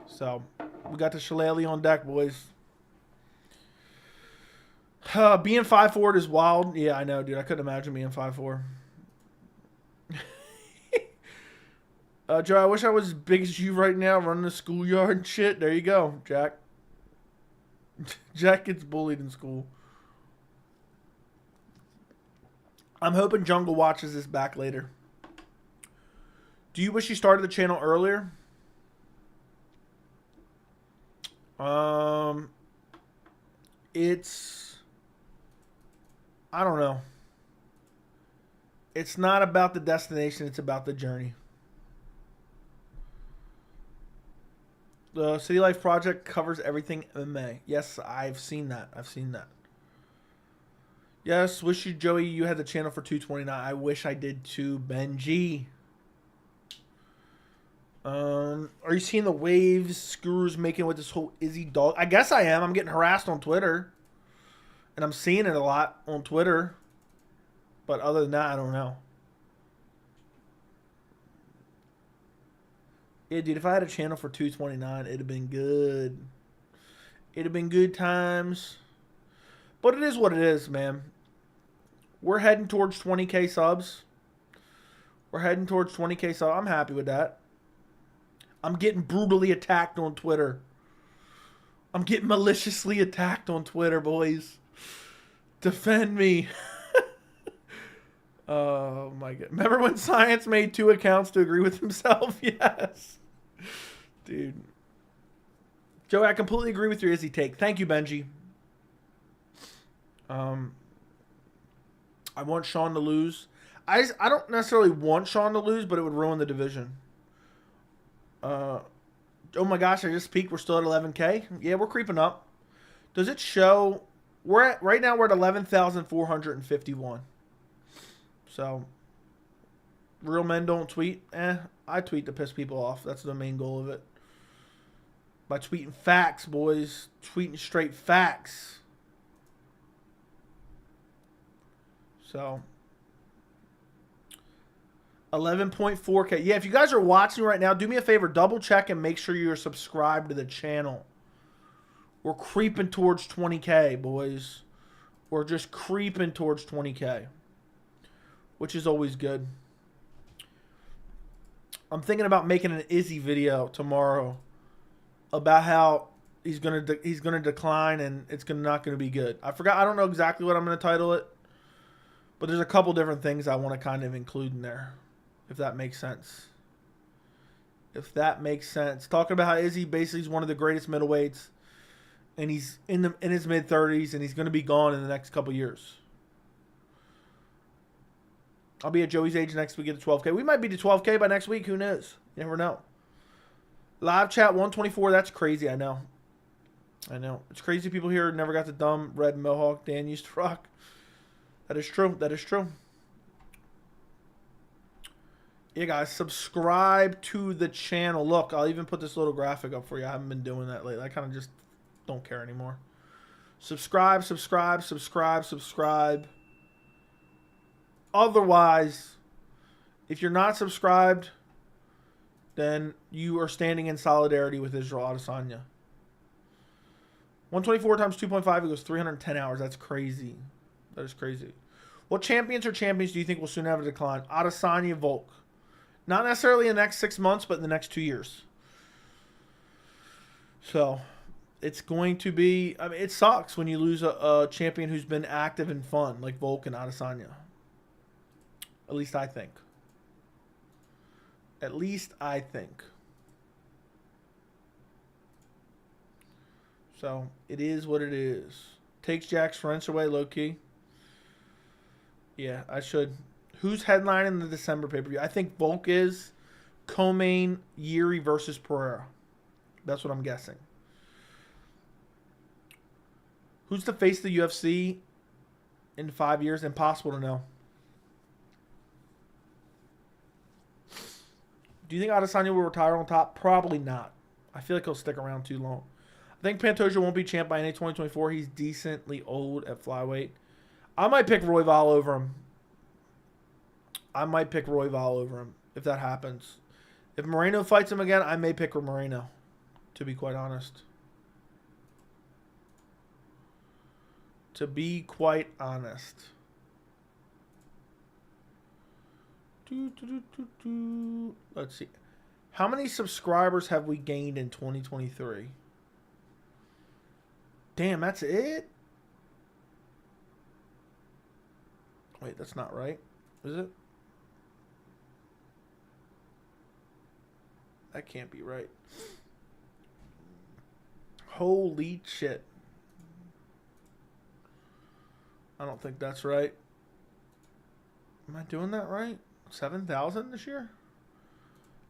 So, we got the shillelagh on deck, boys. Being 5'4" is wild. Yeah, I know, dude. I couldn't imagine being 5'4". Joe, I wish I was as big as you right now, running the schoolyard and shit. There you go, Jack. Jack gets bullied in school. I'm hoping Jungle watches this back later. Do you wish you started the channel earlier? I don't know. It's not about the destination, it's about the journey. The City Life Project covers everything MMA. Yes, I've seen that. I've seen that. Yes, wish you, Joey, you had the channel for 229. I wish I did too, Benji. Are you seeing the waves Screws making with this whole Izzy dog? I guess I am. I'm getting harassed on Twitter. And I'm seeing it a lot on Twitter. But other than that, I don't know. Yeah, dude, if I had a channel for 229, it'd have been good. It'd have been good times. But it is what it is, man. We're heading towards 20K subs. We're heading towards 20K subs. I'm happy with that. I'm getting brutally attacked on Twitter. I'm getting maliciously attacked on Twitter, boys. Defend me. Oh, my God. Remember when Science made 2 accounts to agree with himself? Yes. Dude. Joey, I completely agree with your Izzy take. Thank you, Benji. I want Sean to lose. I don't necessarily want Sean to lose, but it would ruin the division. Oh my gosh, I just peeked. We're still at 11K. Yeah, we're creeping up. Does it show? Right now we're at 11,451. So, real men don't tweet. I tweet to piss people off. That's the main goal of it. By tweeting facts, boys. Tweeting straight facts. So, 11.4K. Yeah, if you guys are watching right now, do me a favor. Double check and make sure you're subscribed to the channel. We're creeping towards 20K, boys. We're just creeping towards 20K. Which is always good. I'm thinking about making an Izzy video tomorrow about how he's gonna decline and it's not gonna be good. I don't know exactly what I'm gonna title it, but there's a couple different things I want to kind of include in there, if that makes sense. If that makes sense. Talking about how Izzy basically is one of the greatest middleweights, and he's in his mid-30s, and he's going to be gone in the next couple years. I'll be at Joey's age next week at 12K. We might be to 12K by next week. Who knows? You never know. Live chat 124. That's crazy. I know. I know. It's crazy people here never got the dumb red mohawk Dan used to rock. That is true. That is true. Yeah, guys, subscribe to the channel. Look, I'll even put this little graphic up for you. I haven't been doing that lately. I kind of just don't care anymore. Subscribe, subscribe, subscribe, subscribe. Otherwise, if you're not subscribed, then you are standing in solidarity with Israel Adesanya. 124 times 2.5 equals 310 hours. That's crazy. That is crazy. What champions or champions do you think will soon have a decline? Adesanya, Volk. Not necessarily in the next 6 months, but in the next 2 years. So, it's going to be... I mean, it sucks when you lose a champion who's been active and fun, like Volk and Adesanya. At least I think. At least I think. So, it is what it is. Takes Jack's French away, low-key. Yeah, I should. Who's headlining the December pay-per-view? I think Volk is. Co-main, Yuri versus Pereira. That's what I'm guessing. Who's the face of the UFC in 5 years? Impossible to know. Do you think Adesanya will retire on top? Probably not. I feel like he'll stick around too long. I think Pantoja won't be champ by NA 2024. He's decently old at flyweight. I might pick Royval over him. If that happens. If Moreno fights him again, I may pick Moreno, to be quite honest. Let's see. How many subscribers have we gained in 2023? Damn, that's it? Wait, that's not right. Is it? That can't be right. Holy shit. I don't think that's right. Am I doing that right? 7,000 this year?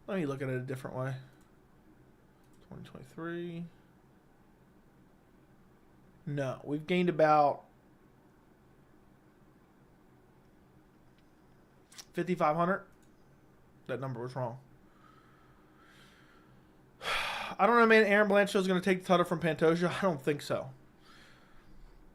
Let me look at it a different way. 2023. No, we've gained about 5,500. That number was wrong. I don't know, man. Aaron Blanchfield's going to take the title from Pantoja. I don't think so.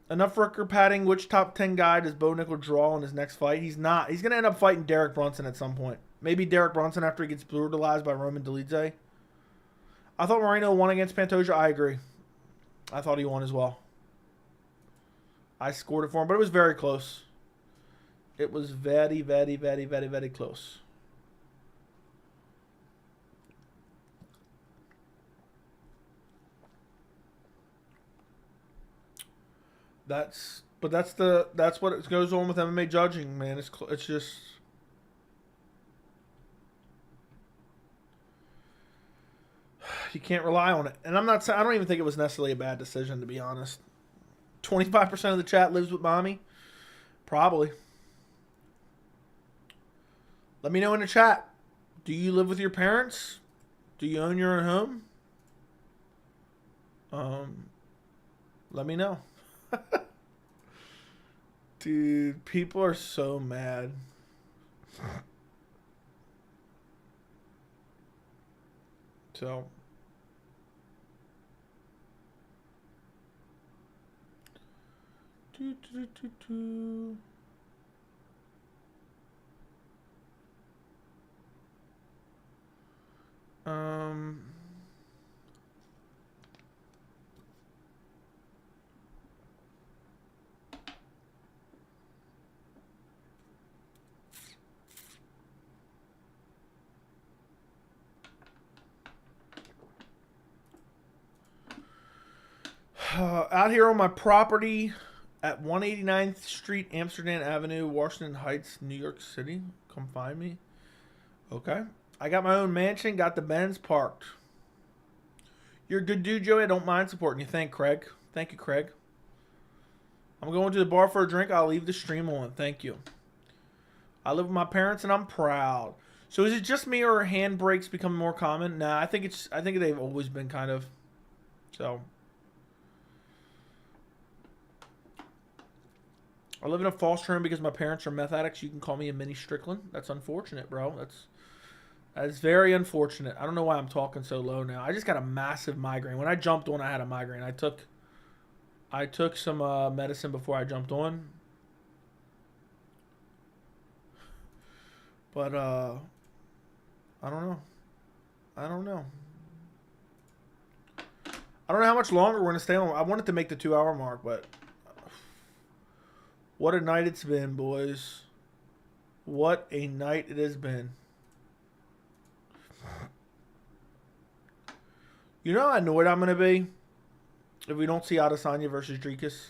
Enough record padding. Which top 10 guy does Bo Nickel draw in his next fight? He's not. He's going to end up fighting Derek Brunson at some point. Maybe Derek Brunson after he gets brutalized by Roman Dolidze. I thought Moreno won against Pantoja. I agree. I thought he won as well. I scored it for him, but it was very close. It was very, very, very, very, very close. That's what it goes on with MMA judging, man. It's just you can't rely on it. And I don't even think it was necessarily a bad decision, to be honest. 25% of the chat lives with mommy. Probably. Let me know in the chat. Do you live with your parents? Do you own your own home? Let me know. Dude, people are so mad. So out here on my property at 189th Street, Amsterdam Avenue, Washington Heights, New York City. Come find me. Okay. I got my own mansion, got the Benz parked. You're a good dude, Joey. I don't mind supporting you. Thank Craig. Thank you, Craig. I'm going to the bar for a drink. I'll leave the stream on. Thank you. I live with my parents and I'm proud. So is it just me or handbrakes become more common? Nah, I think they've always been kind of. So I live in a foster home because my parents are meth addicts. You can call me a mini Strickland. That's unfortunate, bro. That's very unfortunate. I don't know why I'm talking so low now. I just got a massive migraine. When I jumped on, I had a migraine. I took some medicine before I jumped on. But I don't know. I don't know how much longer we're going to stay on. I wanted to make the 2-hour mark, but what a night it's been, boys. What a night it has been. You know how annoyed I'm going to be if we don't see Adesanya versus Dricus?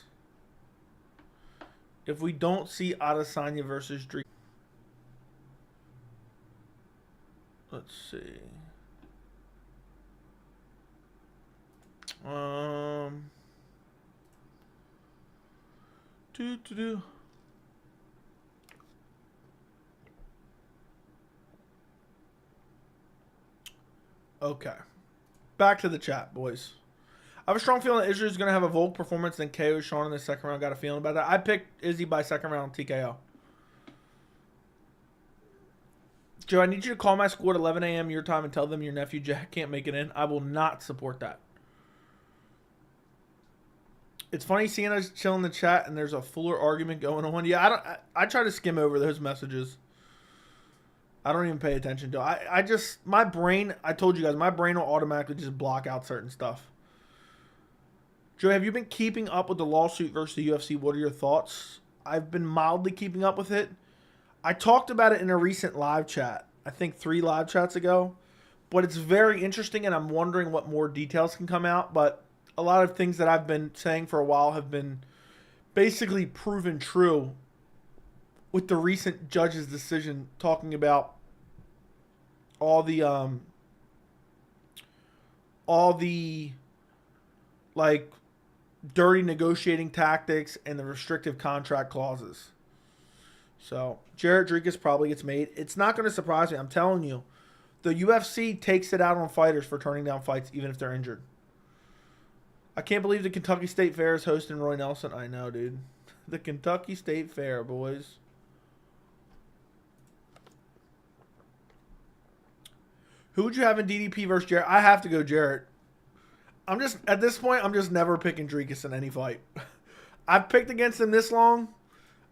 If we don't see Adesanya versus Dricus. Let's see. Okay. Back to the chat, boys. I have a strong feeling that Israel's going to have a Volk performance and KO Sean in the second round. Got a feeling about that. I picked Izzy by second round TKO. Joe, I need you to call my school at 11 a.m. your time and tell them your nephew Jack can't make it in. I will not support that. It's funny seeing us chill in the chat and there's a fuller argument going on. Yeah, I try to skim over those messages. I don't even pay attention to it. I just, my brain, I told you guys, my brain will automatically just block out certain stuff. Joe, have you been keeping up with the lawsuit versus the UFC? What are your thoughts? I've been mildly keeping up with it. I talked about it in a recent live chat, I think 3 live chats ago, but it's very interesting and I'm wondering what more details can come out, but a lot of things that I've been saying for a while have been basically proven true with the recent judge's decision talking about all the like dirty negotiating tactics and the restrictive contract clauses. So Jared Dricus probably gets made. It's not going to surprise me. I'm telling you, the UFC takes it out on fighters for turning down fights even if they're injured. I can't believe the Kentucky State Fair is hosting Roy Nelson. I know, dude. The Kentucky State Fair, boys. Who would you have in DDP versus Jarrett? I have to go Jarrett. I'm just, at this point, I'm just never picking Dricus in any fight. I've picked against him this long.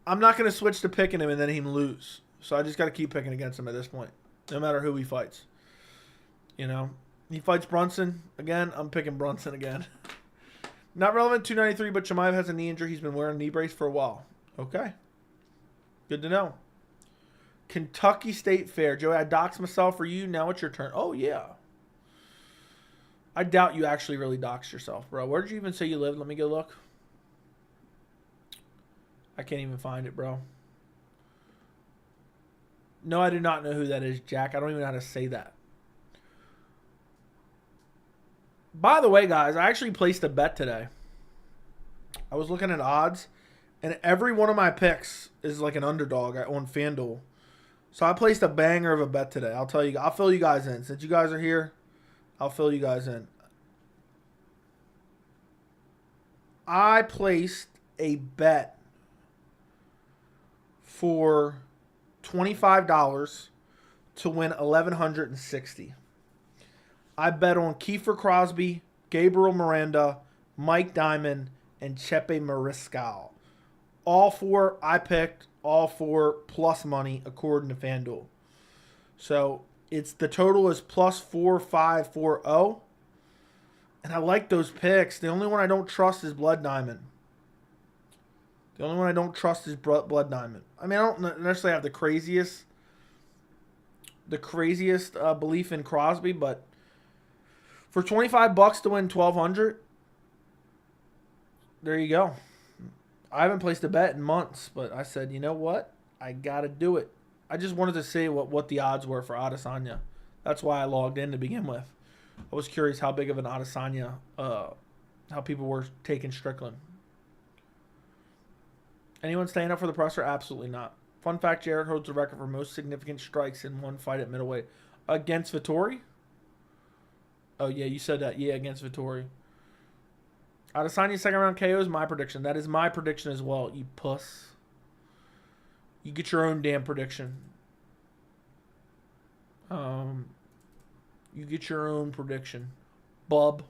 I'm not going to switch to picking him and then him lose. So I just got to keep picking against him at this point. No matter who he fights. You know? He fights Brunson. Again, I'm picking Brunson again. Not relevant, 293, but Chimaev has a knee injury. He's been wearing a knee brace for a while. Okay. Good to know. Kentucky State Fair. Joey, I doxed myself for you. Now it's your turn. Oh, yeah. I doubt you actually really doxed yourself, bro. Where did you even say you lived? Let me go look. I can't even find it, bro. No, I do not know who that is, Jack. I don't even know how to say that. By the way, guys, I actually placed a bet today. I was looking at odds, and every one of my picks is like an underdog on FanDuel. So I placed a banger of a bet today. I'll tell you. I'll fill you guys in. Since you guys are here, I'll fill you guys in. I placed a bet for $25 to win $1,160. I bet on Kiefer Crosby, Gabriel Miranda, Mike Diamond, and Chepe Mariscal. All 4 I picked, all 4 plus money according to FanDuel. So it's the total is plus 4540. And I like those picks. The only one I don't trust is Blood Diamond. The only one I don't trust is Blood Diamond. I mean, I don't necessarily have the craziest belief in Crosby, but for $25 to win $1,200, there you go. I haven't placed a bet in months, but I said, you know what? I got to do it. I just wanted to see what the odds were for Adesanya. That's why I logged in to begin with. I was curious how big of an Adesanya, how people were taking Strickland. Anyone staying up for the presser? Absolutely not. Fun fact, Jared holds the record for most significant strikes in one fight at middleweight. Against Vettori? Oh, yeah, you said that. Yeah, against Vettori. Adesanya second round KO is my prediction. That is my prediction as well, you puss. You get your own damn prediction. You get your own prediction. Bub.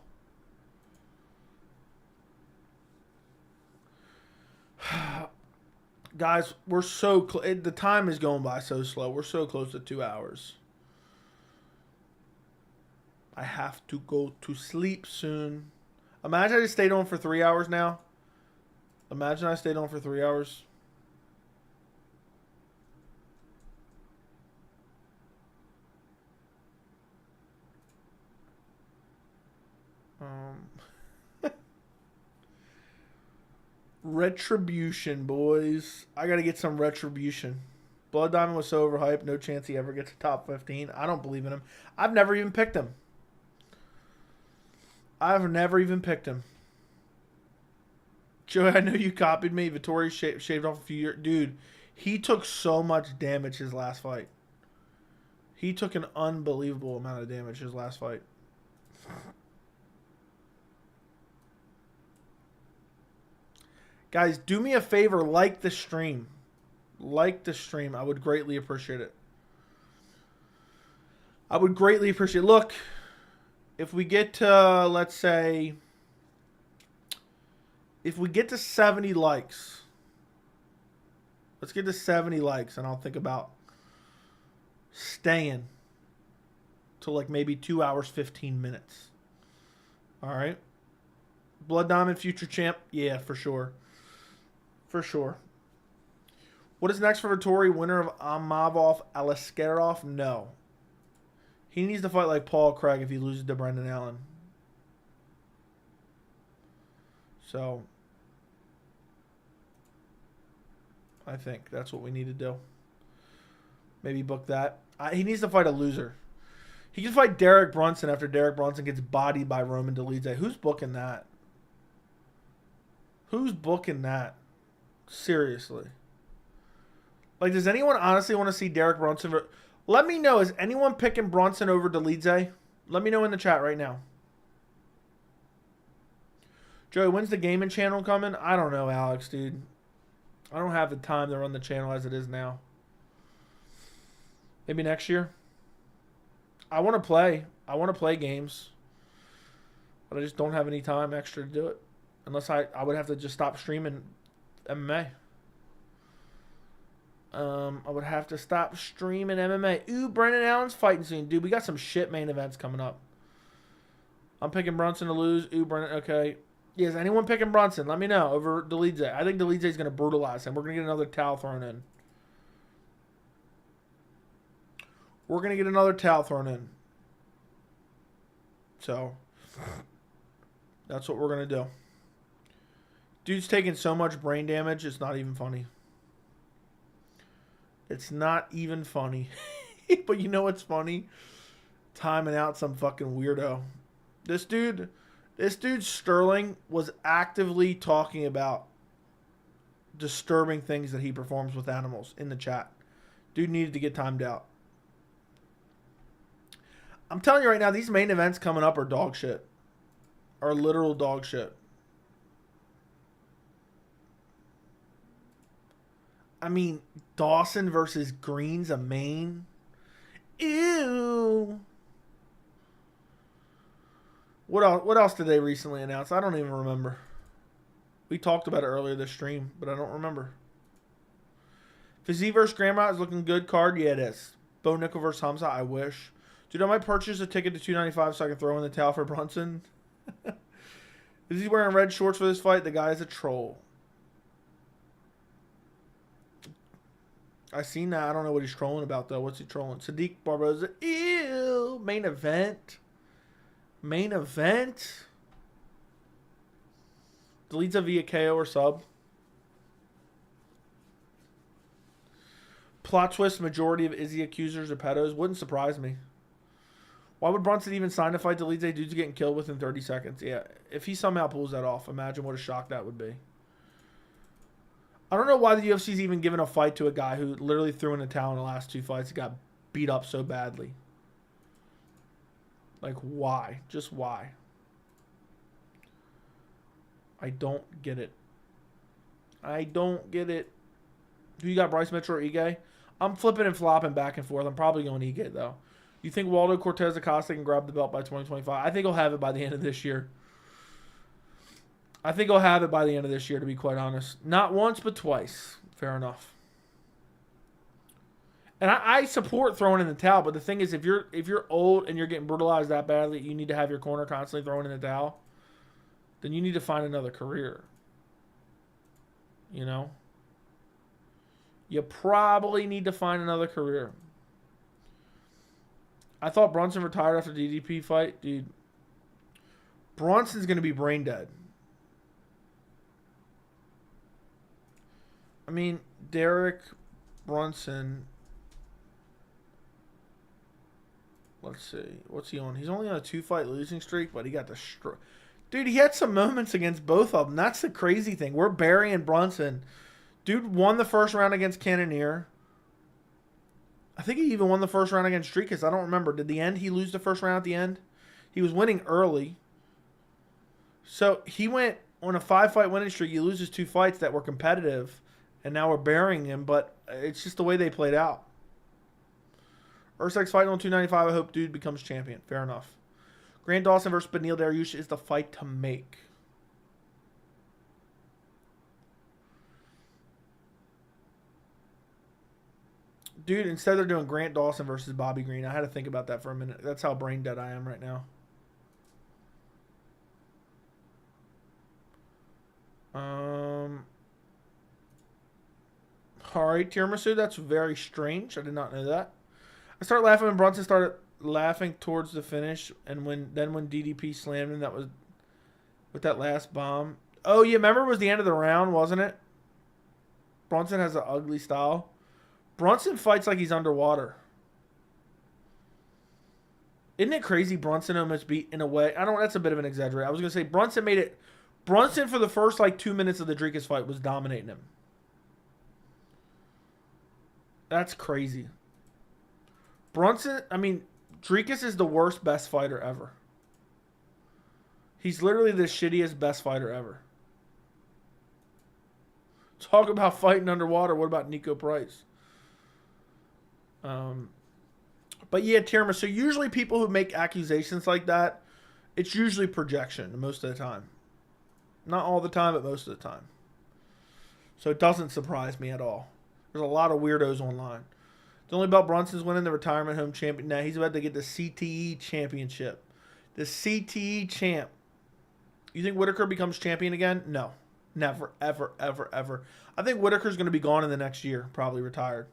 Guys, we're so the time is going by so slow. We're so close to 2 hours. I have to go to sleep soon. Imagine I just stayed on for 3 hours now. Imagine I stayed on for 3 hours. Retribution, boys. I got to get some retribution. Blood Diamond was so overhyped. No chance he ever gets to top 15. I don't believe in him. I've never even picked him. I've never even picked him. Joey, I know you copied me. Vettori shaved off a few years. Dude, he took so much damage his last fight. He took an unbelievable amount of damage his last fight. Guys, do me a favor. Like the stream. Like the stream. I would greatly appreciate it. I would greatly appreciate it. Look, if we get to, let's say, if we get to 70 likes, let's get to 70 likes, and I'll think about staying till like maybe 2 hours, 15 minutes. All right. Blood Diamond future champ? Yeah, for sure. For sure. What is next for Vittori? Winner of Amavov Alaskarov? No. He needs to fight like Paul Craig if he loses to Brendan Allen. So, I think that's what we need to do. Maybe book that. He needs to fight a loser. He can fight Derek Brunson after Derek Brunson gets bodied by Roman Dolidze. Who's booking that? Who's booking that? Seriously. Like, does anyone honestly want to see Derek Brunson? Let me know. Is anyone picking Brunson over Dolidze? Let me know in the chat right now. Joey, when's the gaming channel coming? I don't know, Alex, dude. I don't have the time to run the channel as it is now. Maybe next year. I want to play. I want to play games. But I just don't have any time extra to do it. Unless I would have to just stop streaming MMA. I would have to stop streaming MMA. Ooh, Brendan Allen's fighting soon. Dude, we got some shit main events coming up. I'm picking Brunson to lose. Ooh, Brendan. Okay. Yeah, is anyone picking Brunson? Let me know over Dolidze. I think Dolidze is going to brutalize him. We're going to get another towel thrown in. We're going to get another towel thrown in. So, that's what we're going to do. Dude's taking so much brain damage, it's not even funny. It's not even funny. But you know what's funny? Timing out some fucking weirdo. This dude Sterling was actively talking about disturbing things that he performs with animals in the chat. Dude needed to get timed out. I'm telling you right now, these main events coming up are dog shit. Are literal dog shit. I mean, Dawson versus Green's a main. Ew. What else did they recently announce? I don't even remember. We talked about it earlier this stream, but I don't remember. Fizzy versus Grandma is looking good card. Yeah, it is. Bo Nickel versus Khamzat, I wish. Dude, I might purchase a ticket to $295 so I can throw in the towel for Brunson. Is he wearing red shorts for this fight? The guy is a troll. I seen that. I don't know what he's trolling about, though. What's he trolling? Sadiq Barboza. Ew. Main event. Main event. Deletes a via KO or sub. Plot twist. Majority of Izzy accusers are pedos. Wouldn't surprise me. Why would Brunson even sign to fight Dolidze? Dude's getting killed within 30 seconds. Yeah. If he somehow pulls that off, imagine what a shock that would be. I don't know why the UFC's even giving a fight to a guy who literally threw in the towel in the last 2 fights and got beat up so badly. Like, why? Just why? I don't get it. I don't get it. Who you got, Bryce Mitchell or Ige? I'm flipping and flopping back and forth. I'm probably going Ige, though. You think Waldo Cortez Acosta can grab the belt by 2025? I think he'll have it by the end of this year. I think he'll have it by the end of this year, to be quite honest. Not once, but twice. Fair enough. And I support throwing in the towel, but the thing is, if you're old and you're getting brutalized that badly, you need to have your corner constantly throwing in the towel, then you need to find another career. You know? You probably need to find another career. I thought Brunson retired after the DDP fight. Dude, Brunson's going to be brain dead. I mean, Derek Brunson. Let's see. What's he on? He's only on a 2-fight losing streak, but he got the Dude, he had some moments against both of them. That's the crazy thing. We're burying Brunson. Dude won the first round against Cannonier. I think he even won the first round against Dricus. I don't remember. Did he lose the first round at the end? He was winning early. So he went on a 5-fight winning streak. He loses 2 fights that were competitive, and now we're burying him. But it's just the way they played out. Ursak's fighting on 295. I hope dude becomes champion. Fair enough. Grant Dawson versus Beneil Dariush is the fight to make. Dude, instead they're doing Grant Dawson versus Bobby Green. I had to think about that for a minute. That's how brain dead I am right now. All right, Tiramisu, that's very strange. I did not know that. I started laughing when Brunson started laughing towards the finish, and when DDP slammed him, that was with that last bomb. Oh, yeah, remember it was the end of the round, wasn't it? Brunson has an ugly style. Brunson fights like he's underwater. Isn't it crazy Brunson almost beat in a way? That's a bit of an exaggeration. I was going to say Brunson made it. Brunson for the first like 2 minutes of the Dricus fight was dominating him. That's crazy. Brunson, Dricus is the worst best fighter ever. He's literally the shittiest best fighter ever. Talk about fighting underwater. What about Nico Price? But yeah, Tiramisu. So usually people who make accusations like that, it's usually projection most of the time. Not all the time, but most of the time. So it doesn't surprise me at all. There's a lot of weirdos online. The only belt Brunson's winning the retirement home champion. Now he's about to get the CTE championship. The CTE champ. You think Whitaker becomes champion again? No. Never, ever, ever, ever. I think Whitaker's going to be gone in the next year. Probably retired.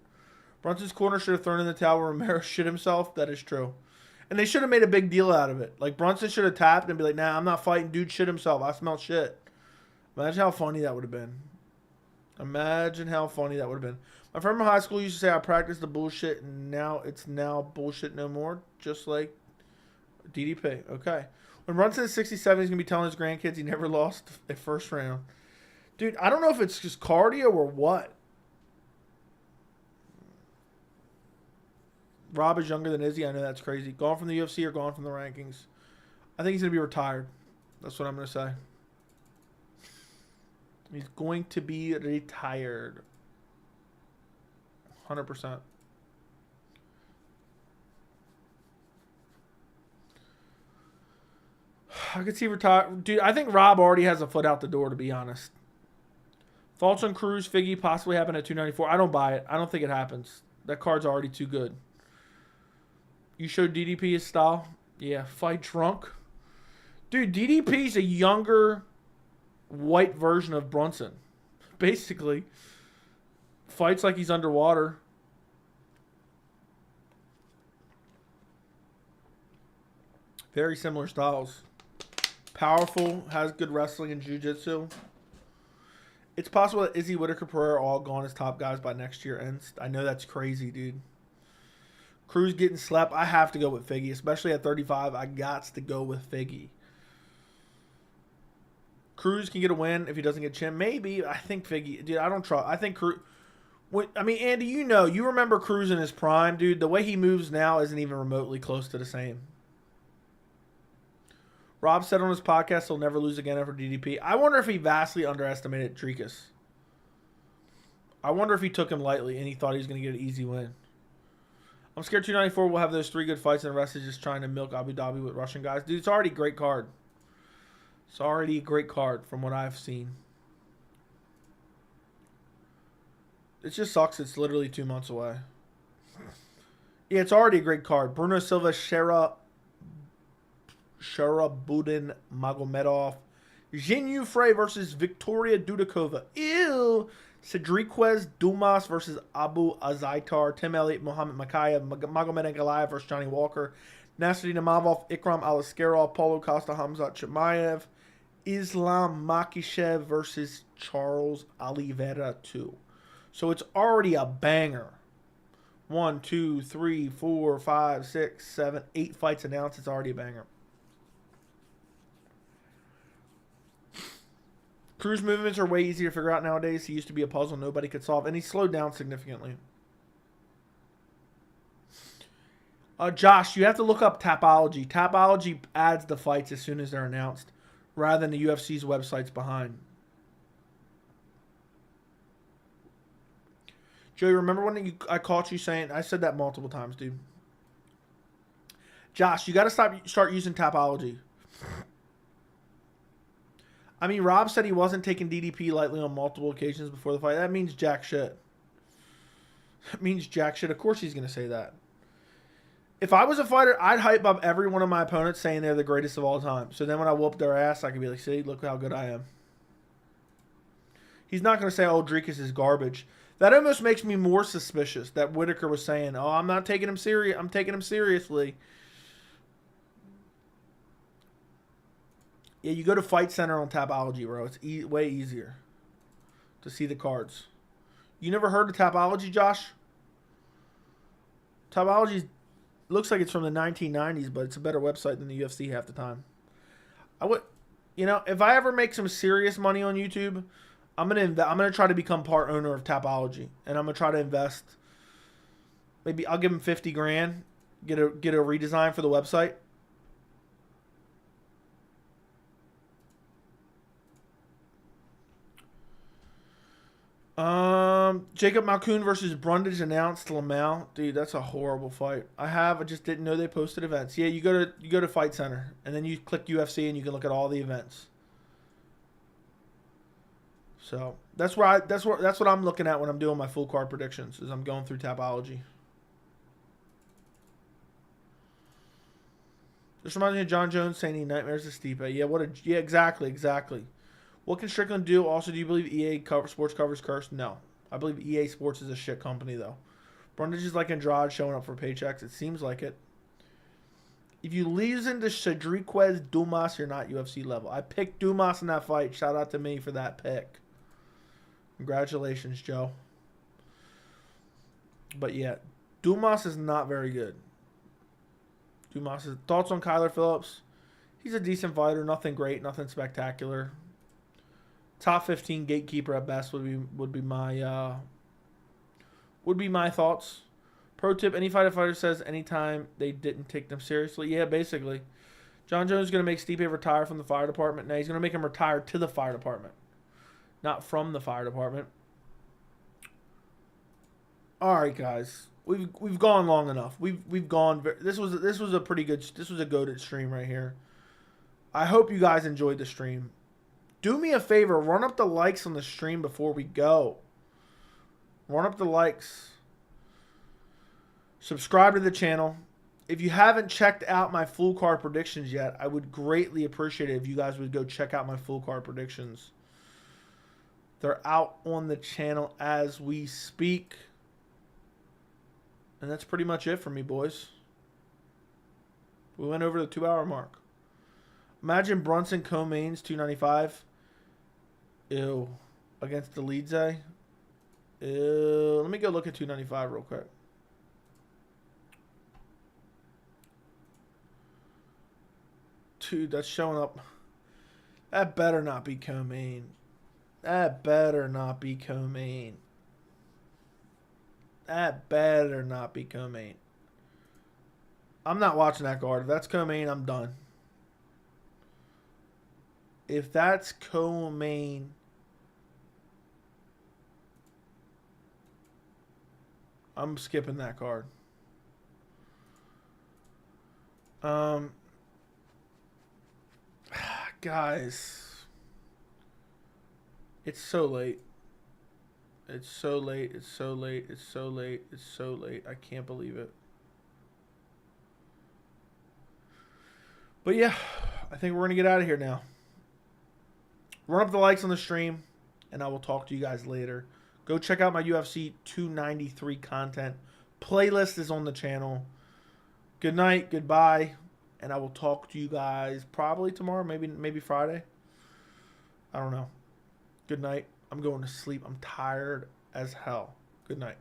Brunson's corner should have thrown in the towel where Romero shit himself. That is true. And they should have made a big deal out of it. Like, Brunson should have tapped and be like, nah, I'm not fighting. Dude shit himself. I smell shit. Imagine how funny that would have been. Imagine how funny that would have been. My friend from high school used to say I practiced the bullshit, and now it's bullshit no more. Just like DDP. Okay. When Brunson is 67, he's going to be telling his grandkids he never lost a first round. Dude, I don't know if it's just cardio or what. Rob is younger than Izzy. I know that's crazy. Gone from the UFC or gone from the rankings? I think he's going to be retired. That's what I'm going to say. He's going to be retired. 100%. I could see retired. Dude, I think Rob already has a foot out the door, to be honest. Thoughts on Cruz, Figgy possibly happen at 294. I don't buy it. I don't think it happens. That card's already too good. You showed DDP his style? Yeah, fight drunk. Dude, DDP's a younger white version of Brunson. Basically. Fights like he's underwater. Very similar styles. Powerful, has good wrestling and jiu-jitsu. It's possible that Izzy, Whitaker, Pereira all gone as top guys by next year ends. I know that's crazy, dude. Cruz getting slept. I have to go with Figgy, especially at 35. I got to go with Figgy. Cruz can get a win if he doesn't get Chin. Maybe. I think Figgy. Dude, I don't trust. I think Cruz. Andy, you remember Cruz in his prime, dude. The way he moves now isn't even remotely close to the same. Rob said on his podcast he'll never lose again after DDP. I wonder if he vastly underestimated Dricus. I wonder if he took him lightly and he thought he was going to get an easy win. I'm scared 294 will have those 3 good fights and the rest is just trying to milk Abu Dhabi with Russian guys. Dude, it's already a great card. It's already a great card from what I've seen. It just sucks it's literally 2 months away. Yeah, it's already a great card. Bruno Silva, Sharabudin Magomedov. Jinyu Frey versus Victoria Dudakova. Ew. Cedriquez Dumas versus Abu Azaitar. Tim Elliott, Mohamed Makayev. Magomed Ankalaev versus Johnny Walker. Nasruddin Imavov, Ikram Aliskerov. Paulo Costa, Khamzat Chimaev. Islam Makhachev versus Charles Oliveira 2. So it's already a banger. 1, 2, 3, 4, 5, 6, 7, 8 fights announced. It's already a banger. Cruz movements are way easier to figure out nowadays. He used to be a puzzle nobody could solve, and he slowed down significantly. Josh, you have to look up Tapology. Tapology adds the fights as soon as they're announced, rather than the UFC's websites behind. Joey, remember when I caught you saying, I said that multiple times, dude. Josh, you got to start using Tapology. I mean, Rob said he wasn't taking DDP lightly on multiple occasions before the fight. That means jack shit. That means jack shit. Of course he's going to say that. If I was a fighter, I'd hype up every one of my opponents saying they're the greatest of all time. So then when I whoop their ass, I could be like, see, look how good I am. He's not going to say, oh, Dricus is garbage. That almost makes me more suspicious that Whitaker was saying, oh, I'm not taking him serious. I'm taking him seriously. Yeah, you go to Fight Center on Tapology, bro. It's way easier to see the cards. You never heard of Tapology, Josh? Tapology looks like it's from the 1990s, but it's a better website than the UFC half the time. If I ever make some serious money on YouTube, I'm gonna try to become part owner of Tapology, and I'm gonna try to invest. Maybe I'll give him 50 grand, get a redesign for the website. Jacob Malkoun versus Brundage announced. Lamau, dude, that's a horrible fight. I just didn't know they posted events. Yeah, you go to Fight Center, and then you click UFC, and you can look at all the events. So that's what I'm looking at when I'm doing my full card predictions. Is I'm going through Tapology. This reminds me of John Jones saying he nightmares of Stipe. Yeah, exactly. What can Strickland do? Also, do you believe EA Sports covers cursed? No. I believe EA Sports is a shit company, though. Brundage is like Andrade showing up for paychecks. It seems like it. If you lose to Dricus Dumas, you're not UFC level. I picked Dumas in that fight. Shout out to me for that pick. Congratulations, Joe. But yeah, Dumas is not very good. Thoughts on Kyler Phillips? He's a decent fighter. Nothing great. Nothing spectacular. Top 15 gatekeeper at best would be my thoughts. Pro tip: any fighter says anytime they didn't take them seriously. Yeah, basically. John Jones is going to make Stipe retire from the fire department. Now he's going to make him retire to the fire department, not from the fire department. All right, guys, we've gone long enough. We've gone. This was a pretty good. This was a goated stream right here. I hope you guys enjoyed the stream. Do me a favor, run up the likes on the stream before we go. Run up the likes. Subscribe to the channel. If you haven't checked out my full card predictions yet, I would greatly appreciate it if you guys would go check out my full card predictions. They're out on the channel as we speak. And that's pretty much it for me, boys. We went over the 2-hour mark. Imagine Brunson co-mains 295. Ew. Against the Leadze. Ew. Let me go look at 295 real quick. Dude, that's showing up. That better not be co-main. That better not be co-main. That better not be co-main. I'm not watching that card. If that's co-main, I'm done. If that's co-main, I'm skipping that card. Guys, it's so late. It's so late. It's so late. It's so late. It's so late. I can't believe it. But yeah, I think we're going to get out of here now. Run up the likes on the stream, and I will talk to you guys later. Go check out my UFC 293 content. Playlist is on the channel. Good night, goodbye, and I will talk to you guys probably tomorrow, maybe Friday. I don't know. Good night. I'm going to sleep. I'm tired as hell. Good night.